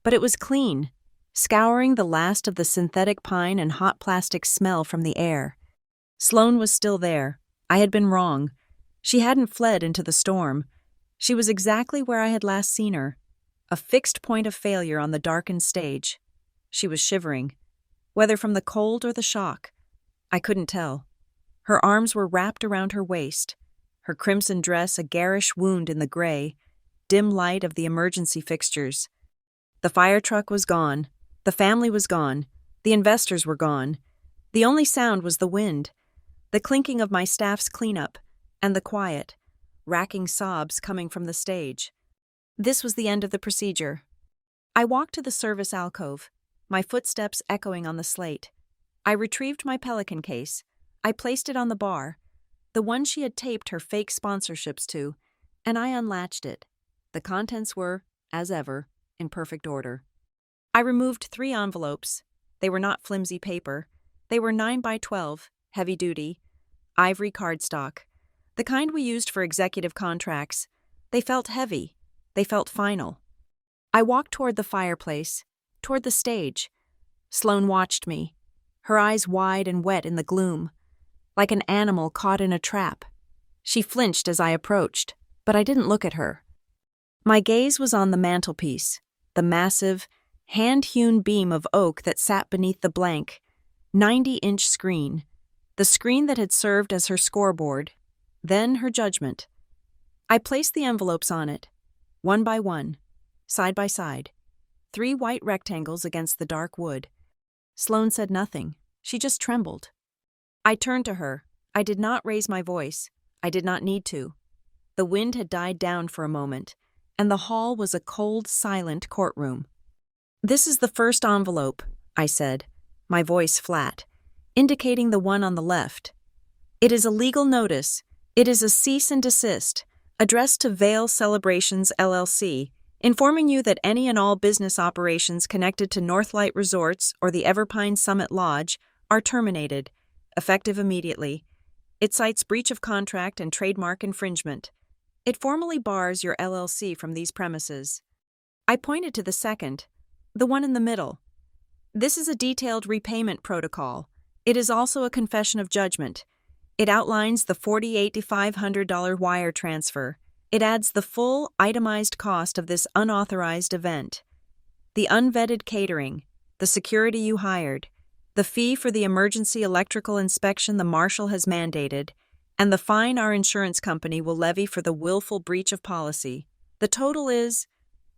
but it was clean, scouring the last of the synthetic pine and hot plastic smell from the air. Sloane was still there. I had been wrong. She hadn't fled into the storm. She was exactly where I had last seen her, a fixed point of failure on the darkened stage. She was shivering, whether from the cold or the shock. I couldn't tell. Her arms were wrapped around her waist, her crimson dress a garish wound in the gray, dim light of the emergency fixtures. The fire truck was gone. The family was gone. The investors were gone. The only sound was the wind, the clinking of my staff's cleanup, and the quiet, racking sobs coming from the stage. This was the end of the procedure. I walked to the service alcove, my footsteps echoing on the slate. I retrieved my Pelican case. I placed it on the bar, the one she had taped her fake sponsorships to, and I unlatched it. The contents were, as ever, in perfect order. I removed 3 envelopes. They were not flimsy paper. They were 9x12, heavy-duty, ivory cardstock, the kind we used for executive contracts. They felt heavy. They felt final. I walked toward the fireplace, toward the stage. Sloane watched me, her eyes wide and wet in the gloom, like an animal caught in a trap. She flinched as I approached, but I didn't look at her. My gaze was on the mantelpiece, the massive, hand-hewn beam of oak that sat beneath the blank, 90-inch screen, the screen that had served as her scoreboard, then her judgment. I placed the envelopes on it, one by one, side by side, 3 white rectangles against the dark wood. Sloane said nothing. She just trembled. I turned to her. I did not raise my voice. I did not need to. The wind had died down for a moment, and the hall was a cold, silent courtroom. "This is the first envelope," I said, my voice flat, indicating the one on the left. "It is a legal notice. It is a cease and desist, addressed to Vale Celebrations, LLC, informing you that any and all business operations connected to Northlight Resorts or the Everpine Summit Lodge are terminated, effective immediately. It cites breach of contract and trademark infringement. It formally bars your LLC from these premises." I pointed to the second, the one in the middle. "This is a detailed repayment protocol. It is also a confession of judgment. It outlines the $48,500 wire transfer. It adds the full, itemized cost of this unauthorized event. The unvetted catering, the security you hired, the fee for the emergency electrical inspection the marshal has mandated, and the fine our insurance company will levy for the willful breach of policy. The total is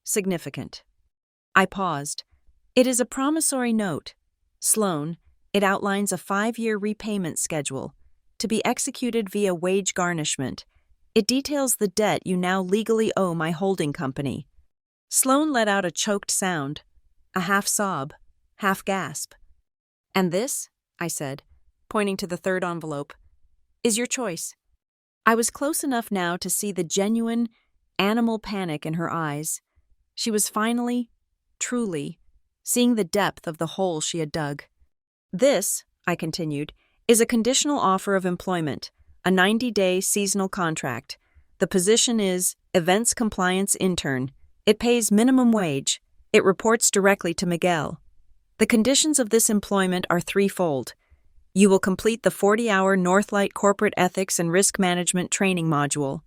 significant." I paused. "It is a promissory note. Sloane, it outlines a 5-year repayment schedule, to be executed via wage garnishment. It details the debt you now legally owe my holding company." Sloane let out a choked sound, a half-sob, half-gasp. "And this," I said, pointing to the third envelope, "is your choice." I was close enough now to see the genuine, animal panic in her eyes. She was finally, truly, seeing the depth of the hole she had dug. "This," I continued, "is a conditional offer of employment, a 90-day seasonal contract. The position is Events Compliance Intern. It pays minimum wage. It reports directly to Miguel. The conditions of this employment are threefold. You will complete the 40-hour Northlight Corporate Ethics and Risk Management training module.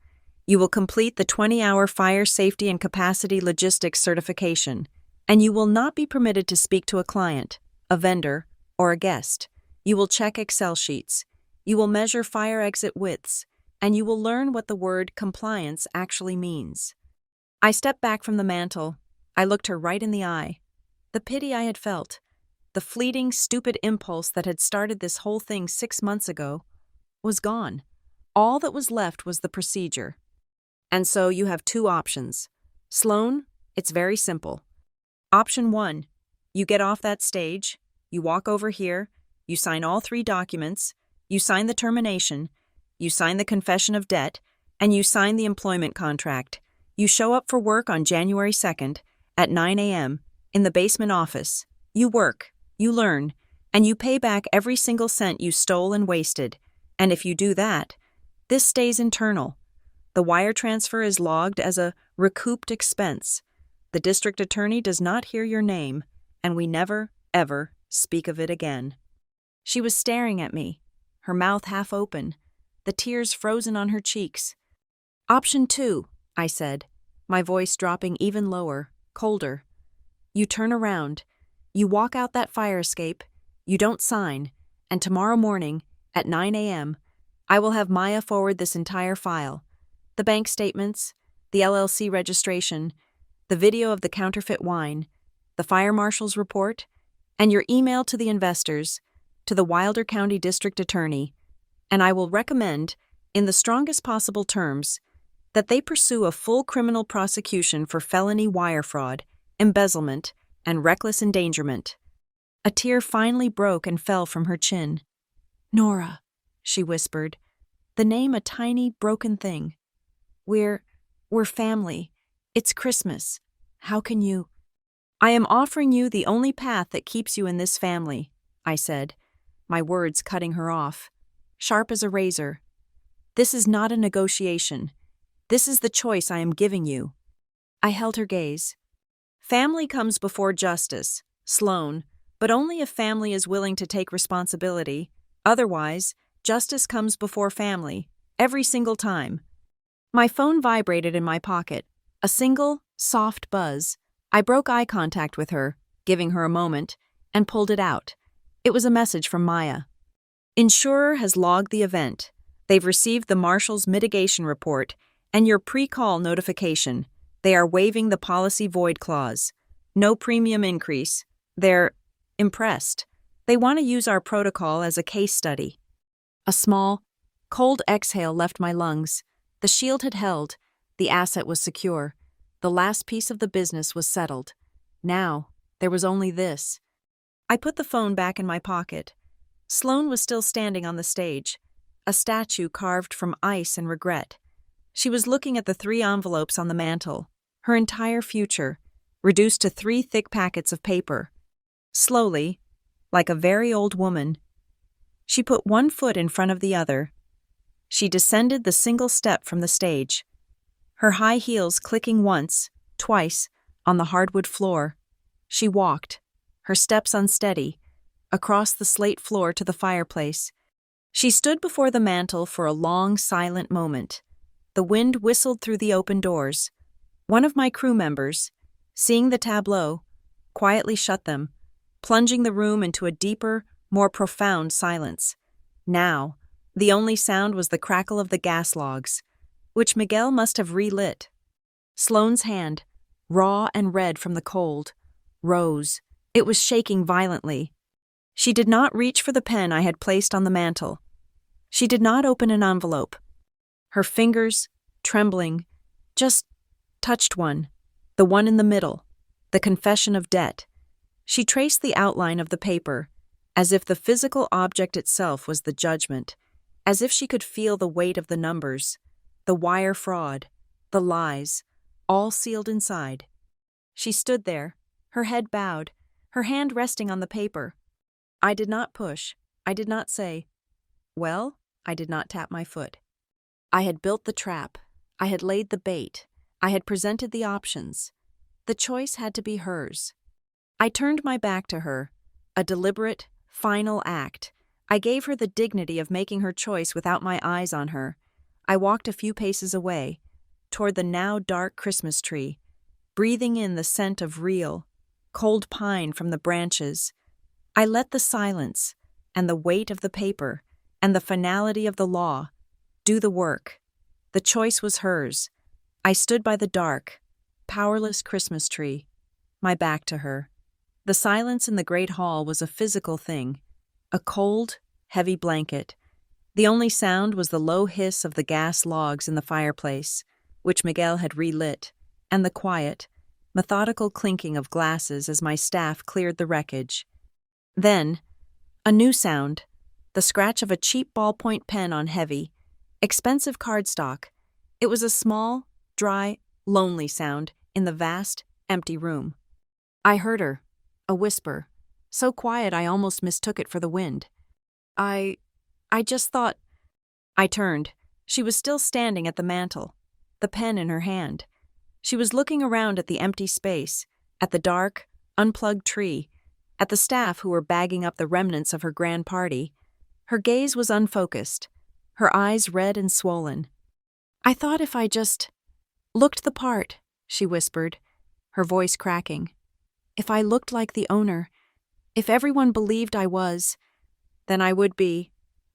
You will complete the 20-hour Fire Safety and Capacity Logistics certification. And you will not be permitted to speak to a client, a vendor, or a guest. You will check Excel sheets. You will measure fire exit widths. And you will learn what the word compliance actually means. I stepped back from the mantel. I looked her right in the eye. The pity I had felt, the fleeting, stupid impulse that had started this whole thing 6 months ago, was gone. All that was left was the procedure. And so you have two options. Sloan, it's very simple. Option 1, you get off that stage, you walk over here, you sign all 3 documents, you sign the termination, you sign the confession of debt, and you sign the employment contract. You show up for work on January 2nd at 9 a.m. in the basement office. You work, you learn, and you pay back every single cent you stole and wasted. And if you do that, this stays internal. The wire transfer is logged as a recouped expense. The district attorney does not hear your name, and we never, ever speak of it again. She was staring at me, her mouth half open, the tears frozen on her cheeks. Option 2, I said, my voice dropping even lower, colder. You turn around, you walk out that fire escape, you don't sign, and tomorrow morning, at 9 a.m., I will have Maya forward this entire file. The bank statements, the LLC registration, the video of the counterfeit wine, the fire marshal's report, and your email to the investors, to the Wilder County District Attorney, and I will recommend, in the strongest possible terms, that they pursue a full criminal prosecution for felony wire fraud, embezzlement, and reckless endangerment. A tear finally broke and fell from her chin. Nora, she whispered, the name a tiny, broken thing. We're family. It's Christmas. How can you? I am offering you the only path that keeps you in this family, I said, my words cutting her off, sharp as a razor. This is not a negotiation. This is the choice I am giving you. I held her gaze. Family comes before justice, Sloan, but only if family is willing to take responsibility. Otherwise, justice comes before family, every single time. My phone vibrated in my pocket, a single, soft buzz. I broke eye contact with her, giving her a moment, and pulled it out. It was a message from Maya. Insurer has logged the event. They've received the marshal's mitigation report and your pre-call notification. They are waiving the policy void clause. No premium increase. They're impressed. They want to use our protocol as a case study. A small, cold exhale left my lungs. The shield had held. The asset was secure. The last piece of the business was settled. Now, there was only this. I put the phone back in my pocket. Sloan was still standing on the stage, a statue carved from ice and regret. She was looking at the 3 envelopes on the mantel, her entire future, reduced to 3 thick packets of paper. Slowly, like a very old woman, she put one foot in front of the other. She descended the single step from the stage, her high heels clicking once, twice, on the hardwood floor. She walked, her steps unsteady, across the slate floor to the fireplace. She stood before the mantel for a long, silent moment. The wind whistled through the open doors. One of my crew members, seeing the tableau, quietly shut them, plunging the room into a deeper, more profound silence. Now, the only sound was the crackle of the gas logs, which Miguel must have relit. Sloane's hand, raw and red from the cold, rose. It was shaking violently. She did not reach for the pen I had placed on the mantel. She did not open an envelope. Her fingers, trembling, just touched one, the one in the middle, the confession of debt. She traced the outline of the paper, as if the physical object itself was the judgment, as if she could feel the weight of the numbers, the wire fraud, the lies, all sealed inside. She stood there, her head bowed, her hand resting on the paper. I did not push. I did not say, well, I did not tap my foot. I had built the trap. I had laid the bait. I had presented the options. The choice had to be hers. I turned my back to her, A deliberate, final act. I gave her the dignity of making her choice without my eyes on her. I walked a few paces away, toward the now dark Christmas tree, breathing in the scent of real, cold pine from the branches. I let the silence, and the weight of the paper, and the finality of the law do the work. The choice was hers. I stood by the dark, powerless Christmas tree, my back to her. The silence in the great hall was a physical thing, a cold, heavy blanket. The only sound was the low hiss of the gas logs in the fireplace, which Miguel had relit, and the quiet, methodical clinking of glasses as my staff cleared the wreckage. Then, a new sound, the scratch of a cheap ballpoint pen on heavy, expensive cardstock. It was a small, dry, lonely sound in the vast, empty room. I heard her, a whisper, so quiet I almost mistook it for the wind. I just thought. I turned. She was still standing at the mantel, the pen in her hand. She was looking around at the empty space, at the dark, unplugged tree, at the staff who were bagging up the remnants of her grand party. Her gaze was unfocused, her eyes red and swollen. I thought if I just looked the part, she whispered, her voice cracking. If I looked like the owner, if everyone believed I was, then I would be.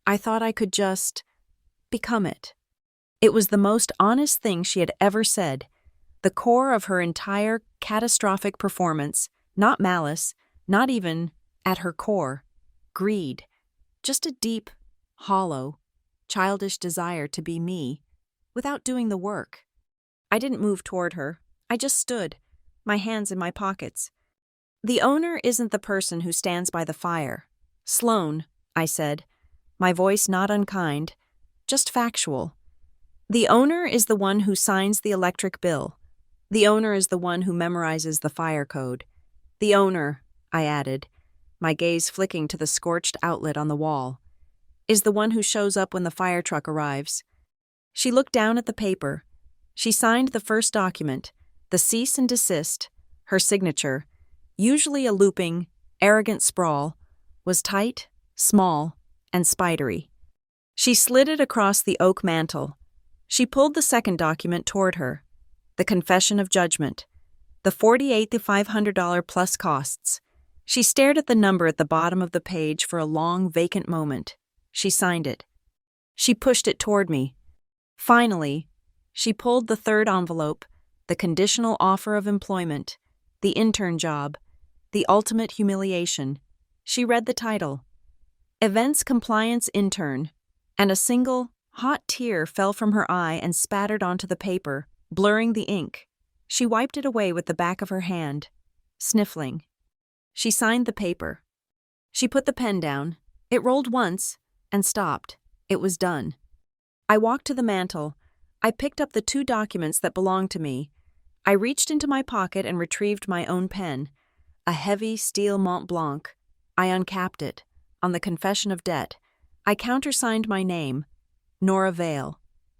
I thought I could just become it. It was the most honest thing she had ever said, the core of her entire catastrophic performance, not malice, not even, at her core, greed, just a deep, hollow, childish desire to be me, without doing the work. I didn't move toward her. I just stood, my hands in my pockets. The owner isn't the person who stands by the fire. Sloan, I said, my voice not unkind, just factual. The owner is the one who signs the electric bill. The owner is the one who memorizes the fire code. The owner, I added, my gaze flicking to the scorched outlet on the wall, is the one who shows up when the fire truck arrives. She looked down at the paper. She signed the first document, the cease and desist. Her signature, usually a looping, arrogant sprawl, was tight, small, and spidery. She slid it across the oak mantel. She pulled the second document toward her, the confession of judgment, the $48,500 plus costs. She stared at the number at the bottom of the page for a long, vacant moment. She signed it. She pushed it toward me. Finally, she pulled the third envelope, the conditional offer of employment, the intern job, the ultimate humiliation. She read the title, Events Compliance Intern, and a single, hot tear fell from her eye and spattered onto the paper, blurring the ink. She wiped it away with the back of her hand, sniffling. She signed the paper. She put the pen down. It rolled once and stopped. It was done. I walked to the mantel. I picked up the two documents that belonged to me. I reached into my pocket and retrieved my own pen, a heavy steel Mont Blanc. I uncapped it. On the confession of debt, I countersigned my name, Nora Vale.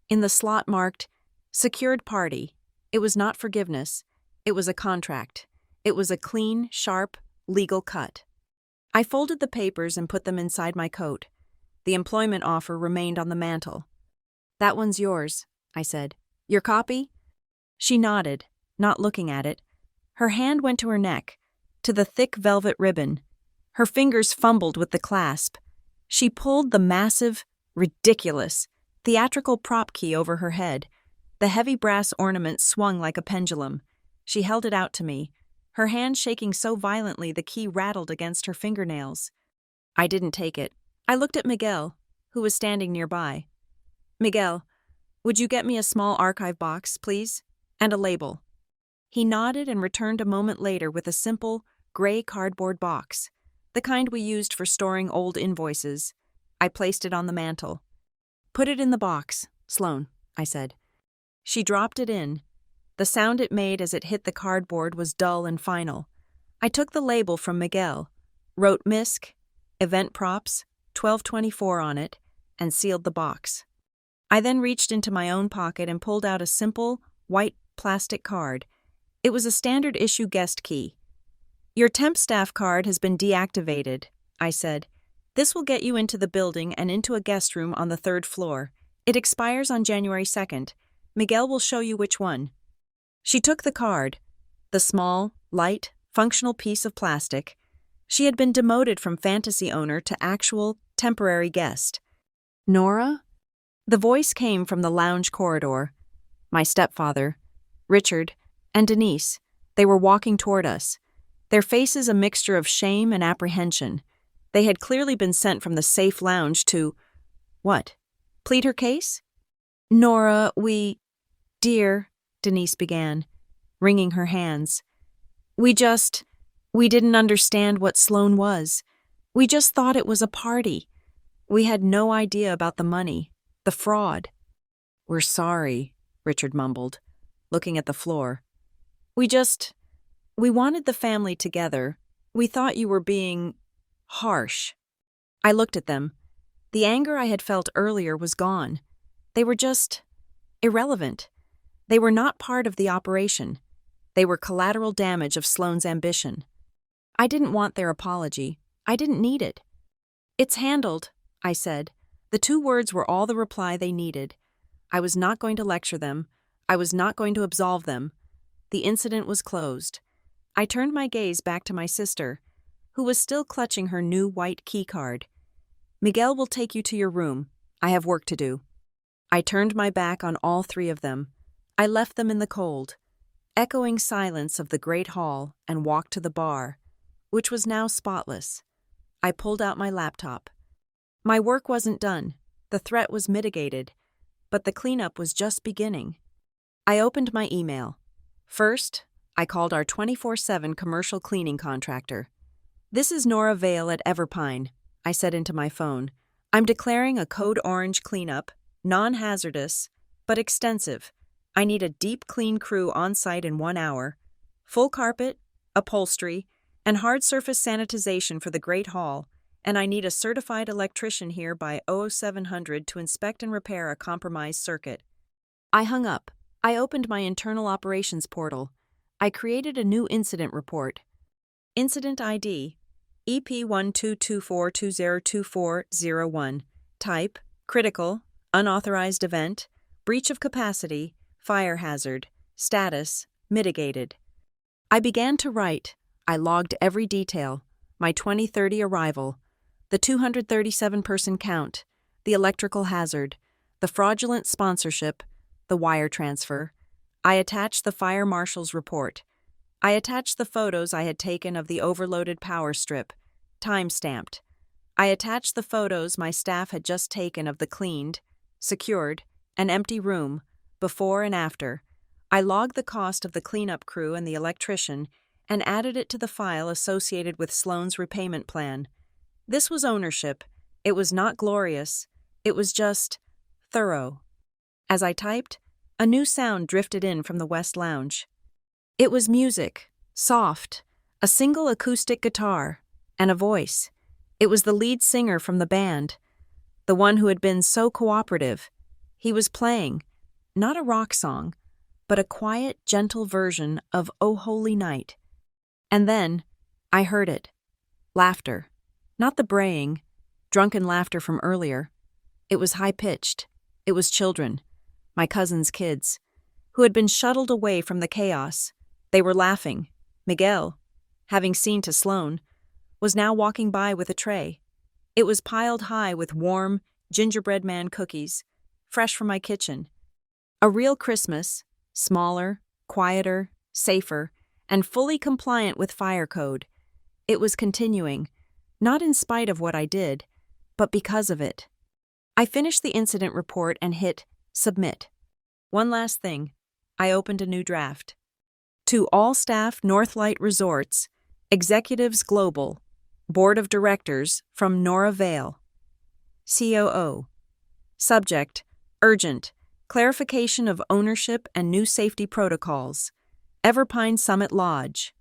In the slot marked, Secured Party. It was not forgiveness. It was a contract. It was a clean, sharp, legal cut. I folded the papers and put them inside my coat. The employment offer remained on the mantel. That one's yours, I said. Your copy? She nodded, not looking at it. Her hand went to her neck, to the thick velvet ribbon. Her fingers fumbled with the clasp. She pulled the massive, ridiculous, theatrical prop key over her head. The heavy brass ornament swung like a pendulum. She held it out to me, her hand shaking so violently the key rattled against her fingernails. I didn't take it. I looked at Miguel, who was standing nearby. Miguel, would you get me a small archive box, please? And a label. He nodded and returned a moment later with a simple, gray cardboard box, the kind we used for storing old invoices. I placed it on the mantel. Put it in the box, Sloan, I said. She dropped it in. The sound it made as it hit the cardboard was dull and final. I took the label from Miguel, wrote MISC, Event Props, 1224 on it, and sealed the box. I then reached into my own pocket and pulled out a simple, white plastic card. It was a standard issue guest key. Your temp staff card has been deactivated, I said. This will get you into the building and into a guest room on the 3rd floor. It expires on January 2nd. Miguel will show you which one. She took the card, the small, light, functional piece of plastic. She had been demoted from fantasy owner to actual, temporary guest. Nora? The voice came from the lounge corridor. My stepfather, Richard, and Denise, they were walking toward us. Their faces a mixture of shame and apprehension. They had clearly been sent from the safe lounge to… what? Plead her case? Nora, Dear, Denise began, wringing her hands. We didn't understand what Sloan was. We just thought it was a party. We had no idea about the money, the fraud. We're sorry, Richard mumbled, looking at the floor. We wanted the family together. We thought you were being harsh. I looked at them. The anger I had felt earlier was gone. They were just irrelevant. They were not part of the operation. They were collateral damage of Sloane's ambition. I didn't want their apology. I didn't need it. It's handled, I said. The 2 words were all the reply they needed. I was not going to lecture them. I was not going to absolve them. The incident was closed. I turned my gaze back to my sister, who was still clutching her new white keycard. Miguel will take you to your room. I have work to do. I turned my back on all 3 of them. I left them in the cold, echoing silence of the great hall, and walked to the bar, which was now spotless. I pulled out my laptop. My work wasn't done. The threat was mitigated, but the cleanup was just beginning. I opened my email. First, I called our 24/7 commercial cleaning contractor. This is Nora Vale at Everpine, I said into my phone. I'm declaring a code orange cleanup, non-hazardous, but extensive. I need a deep clean crew on site in 1 hour, full carpet, upholstery, and hard surface sanitization for the Great Hall, and I need a certified electrician here by 0700 to inspect and repair a compromised circuit. I hung up. I opened my internal operations portal. I created a new incident report. Incident ID, EP1224202401. Type, critical, unauthorized event, breach of capacity, fire hazard, status, mitigated. I began to write. I logged every detail, my 2030 arrival, the 237-person count, the electrical hazard, the fraudulent sponsorship, the wire transfer. I attached the fire marshal's report. I attached the photos I had taken of the overloaded power strip, time-stamped. I attached the photos my staff had just taken of the cleaned, secured, and empty room, before and after. I logged the cost of the cleanup crew and the electrician and added it to the file associated with Sloane's repayment plan. This was ownership. It was not glorious. It was just thorough. As I typed, a new sound drifted in from the West Lounge. It was music, soft, a single acoustic guitar, and a voice. It was the lead singer from the band, the one who had been so cooperative. He was playing, not a rock song, but a quiet, gentle version of "O Holy Night." And then, I heard it. Laughter. Not the braying, drunken laughter from earlier. It was high-pitched. It was children, my cousin's kids, who had been shuttled away from the chaos. They were laughing. Miguel, having seen to Sloane, was now walking by with a tray. It was piled high with warm, gingerbread man cookies, fresh from my kitchen. A real Christmas, smaller, quieter, safer, and fully compliant with fire code. It was continuing, not in spite of what I did, but because of it. I finished the incident report and hit submit. One last thing. I opened a new draft. To all staff Northlight Resorts, Executives Global, Board of Directors from Nora Vale. COO. Subject, urgent, clarification of ownership and new safety protocols. Everpine Summit Lodge.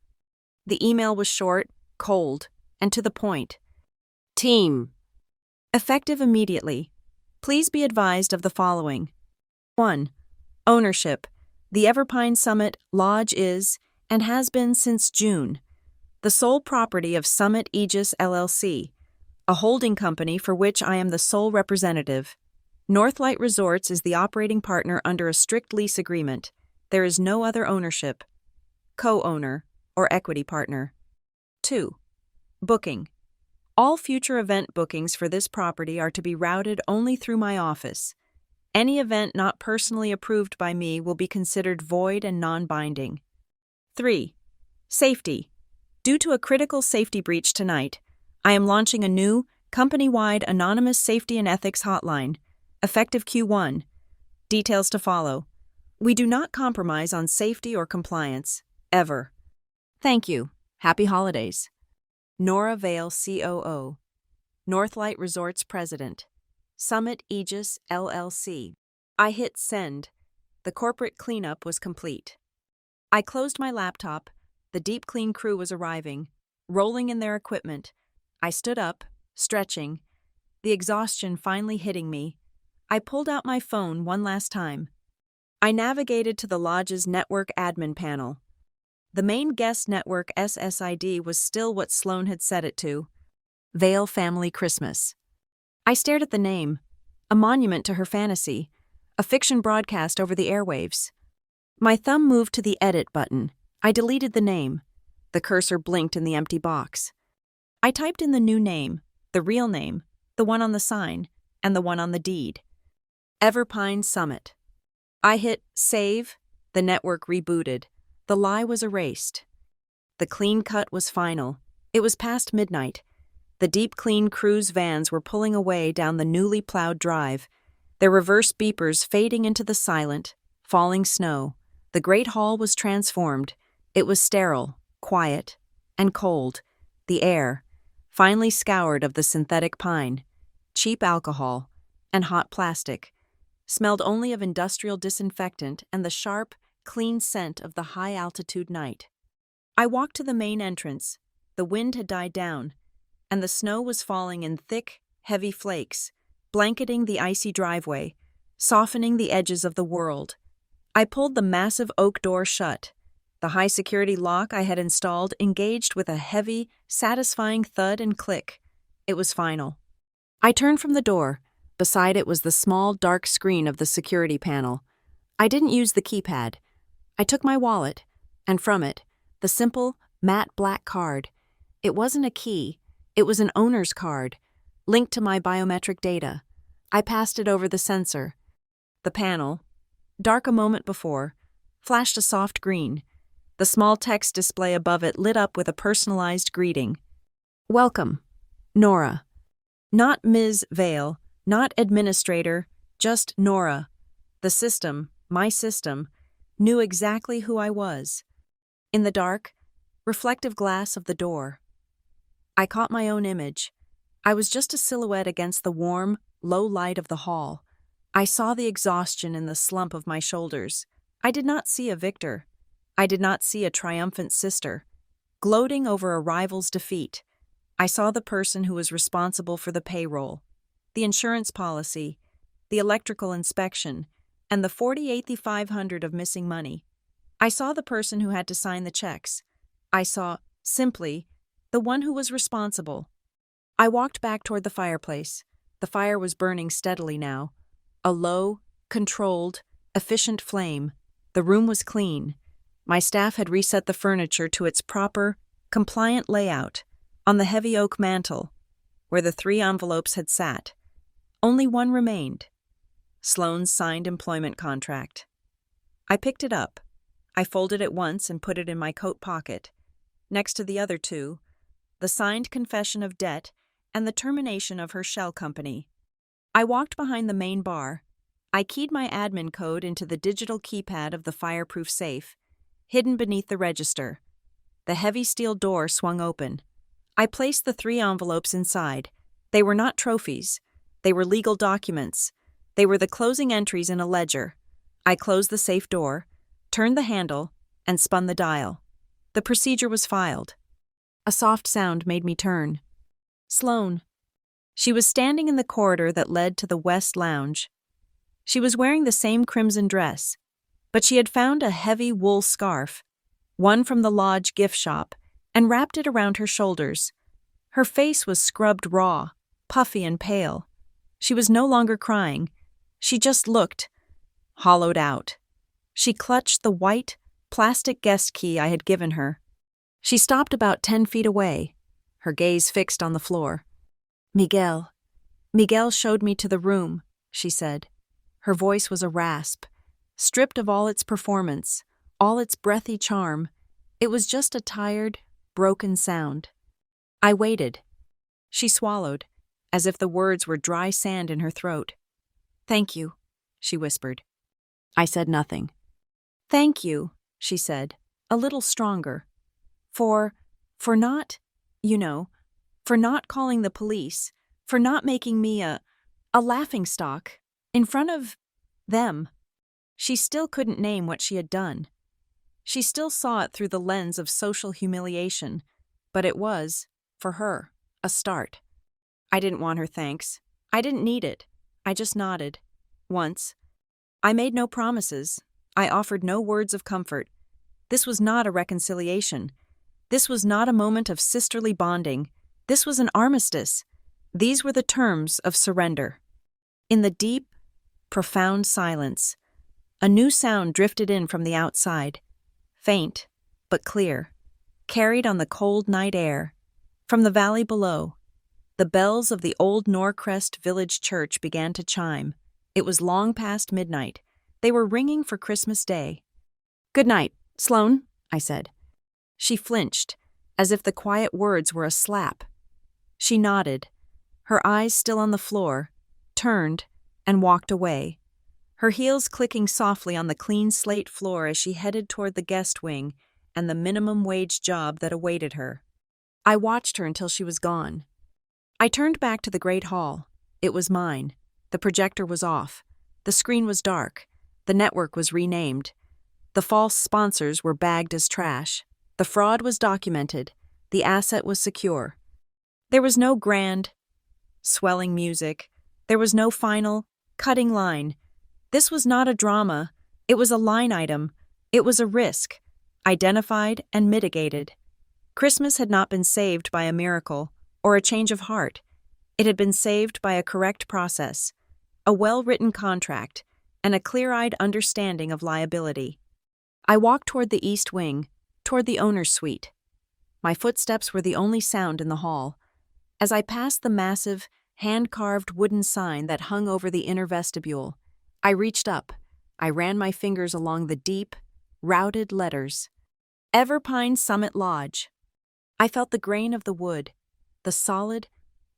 The email was short, cold, and to the point. Team. Effective immediately. Please be advised of the following. 1. Ownership. The Everpine Summit Lodge is, and has been since June, the sole property of Summit Aegis LLC, a holding company for which I am the sole representative. Northlight Resorts is the operating partner under a strict lease agreement. There is no other ownership, co-owner, or equity partner. 2. Booking. All future event bookings for this property are to be routed only through my office. Any event not personally approved by me will be considered void and non-binding. 3. Safety. Due to a critical safety breach tonight, I am launching a new, company-wide anonymous safety and ethics hotline, effective Q1. Details to follow. We do not compromise on safety or compliance, ever. Thank you. Happy holidays. Nora Vale, COO. Northlight Resorts President. Summit Aegis LLC. I hit send. The corporate cleanup was complete. I closed my laptop. The deep clean crew was arriving, rolling in their equipment. I stood up, stretching, the exhaustion finally hitting me. I pulled out my phone one last time. I navigated to the lodge's network admin panel. The main guest network SSID was still what Sloan had set it to: Vale Family Christmas. I stared at the name, a monument to her fantasy, a fiction broadcast over the airwaves. My thumb moved to the edit button. I deleted the name. The cursor blinked in the empty box. I typed in the new name, the real name, the one on the sign, and the one on the deed. Everpine Summit. I hit save. The network rebooted. The lie was erased. The clean cut was final. It was past midnight. The deep clean cruise vans were pulling away down the newly plowed drive, their reverse beepers fading into the silent, falling snow. The great hall was transformed. It was sterile, quiet, and cold. The air, finely scoured of the synthetic pine, cheap alcohol, and hot plastic, smelled only of industrial disinfectant and the sharp, clean scent of the high-altitude night. I walked to the main entrance. The wind had died down, and the snow was falling in thick, heavy flakes, blanketing the icy driveway, softening the edges of the world. I pulled the massive oak door shut. The high-security lock I had installed engaged with a heavy, satisfying thud and click. It was final. I turned from the door. Beside it was the small, dark screen of the security panel. I didn't use the keypad. I took my wallet, and from it, the simple, matte black card. It wasn't a key. It was an owner's card, linked to my biometric data. I passed it over the sensor. The panel, dark a moment before, flashed a soft green. The small text display above it lit up with a personalized greeting. Welcome, Nora. Not Ms. Vale, not administrator, just Nora. The system, my system, knew exactly who I was. In the dark, reflective glass of the door, I caught my own image. I was just a silhouette against the warm, low light of the hall. I saw the exhaustion in the slump of my shoulders. I did not see a victor. I did not see a triumphant sister, gloating over a rival's defeat. I saw the person who was responsible for the payroll, the insurance policy, the electrical inspection, and the $48,500 of missing money. I saw the person who had to sign the checks. I saw, simply, the one who was responsible. I walked back toward the fireplace. The fire was burning steadily now. A low, controlled, efficient flame. The room was clean. My staff had reset the furniture to its proper, compliant layout. On the heavy oak mantel, where the 3 envelopes had sat, only one remained: Sloan's signed employment contract. I picked it up. I folded it once and put it in my coat pocket. Next to the other 2, the signed confession of debt and the termination of her shell company. I walked behind the main bar. I keyed my admin code into the digital keypad of the fireproof safe, hidden beneath the register. The heavy steel door swung open. I placed the 3 envelopes inside. They were not trophies. They were legal documents. They were the closing entries in a ledger. I closed the safe door, turned the handle, and spun the dial. The procedure was filed. A soft sound made me turn. Sloan. She was standing in the corridor that led to the West Lounge. She was wearing the same crimson dress, but she had found a heavy wool scarf, one from the lodge gift shop, and wrapped it around her shoulders. Her face was scrubbed raw, puffy and pale. She was no longer crying. She just looked hollowed out. She clutched the white, plastic guest key I had given her. She stopped about 10 feet away, her gaze fixed on the floor. Miguel showed me to the room, she said. Her voice was a rasp, stripped of all its performance, all its breathy charm. It was just a tired, broken sound. I waited. She swallowed, as if the words were dry sand in her throat. "Thank you," she whispered. I said nothing. "Thank you," she said, a little stronger. For not, for not calling the police, for not making me a laughingstock in front of them." She still couldn't name what she had done. She still saw it through the lens of social humiliation, but it was, for her, a start. I didn't want her thanks. I didn't need it. I just nodded. Once. I made no promises. I offered no words of comfort. This was not a reconciliation. This was not a moment of sisterly bonding. This was an armistice. These were the terms of surrender. In the deep, profound silence, a new sound drifted in from the outside, faint but clear, carried on the cold night air. From the valley below, the bells of the old Norcrest village church began to chime. It was long past midnight. They were ringing for Christmas Day. "Good night, Sloane," I said. She flinched, as if the quiet words were a slap. She nodded, her eyes still on the floor, turned, and walked away, her heels clicking softly on the clean slate floor as she headed toward the guest wing and the minimum wage job that awaited her. I watched her until she was gone. I turned back to the great hall. It was mine. The projector was off. The screen was dark. The network was renamed. The false sponsors were bagged as trash. The fraud was documented. The asset was secure. There was no grand, swelling music. There was no final, cutting line. This was not a drama. It was a line item. It was a risk, identified and mitigated. Christmas had not been saved by a miracle or a change of heart. It had been saved by a correct process, a well-written contract, and a clear-eyed understanding of liability. I walked toward the east wing, toward the owner's suite. My footsteps were the only sound in the hall. As I passed the massive, hand-carved wooden sign that hung over the inner vestibule, I reached up. I ran my fingers along the deep, routed letters. Everpine Summit Lodge. I felt the grain of the wood, the solid,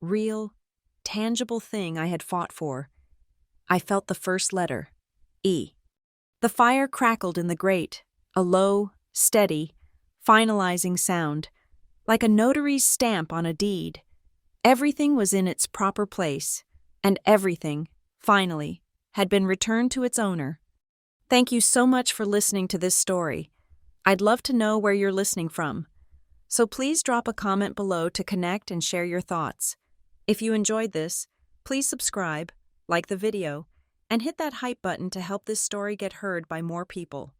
real, tangible thing I had fought for. I felt the first letter, E. The fire crackled in the grate, a low, steady, finalizing sound, like a notary's stamp on a deed. Everything was in its proper place, and everything, finally, had been returned to its owner. Thank you so much for listening to this story. I'd love to know where you're listening from. So please drop a comment below to connect and share your thoughts. If you enjoyed this, please subscribe, like the video, and hit that hype button to help this story get heard by more people.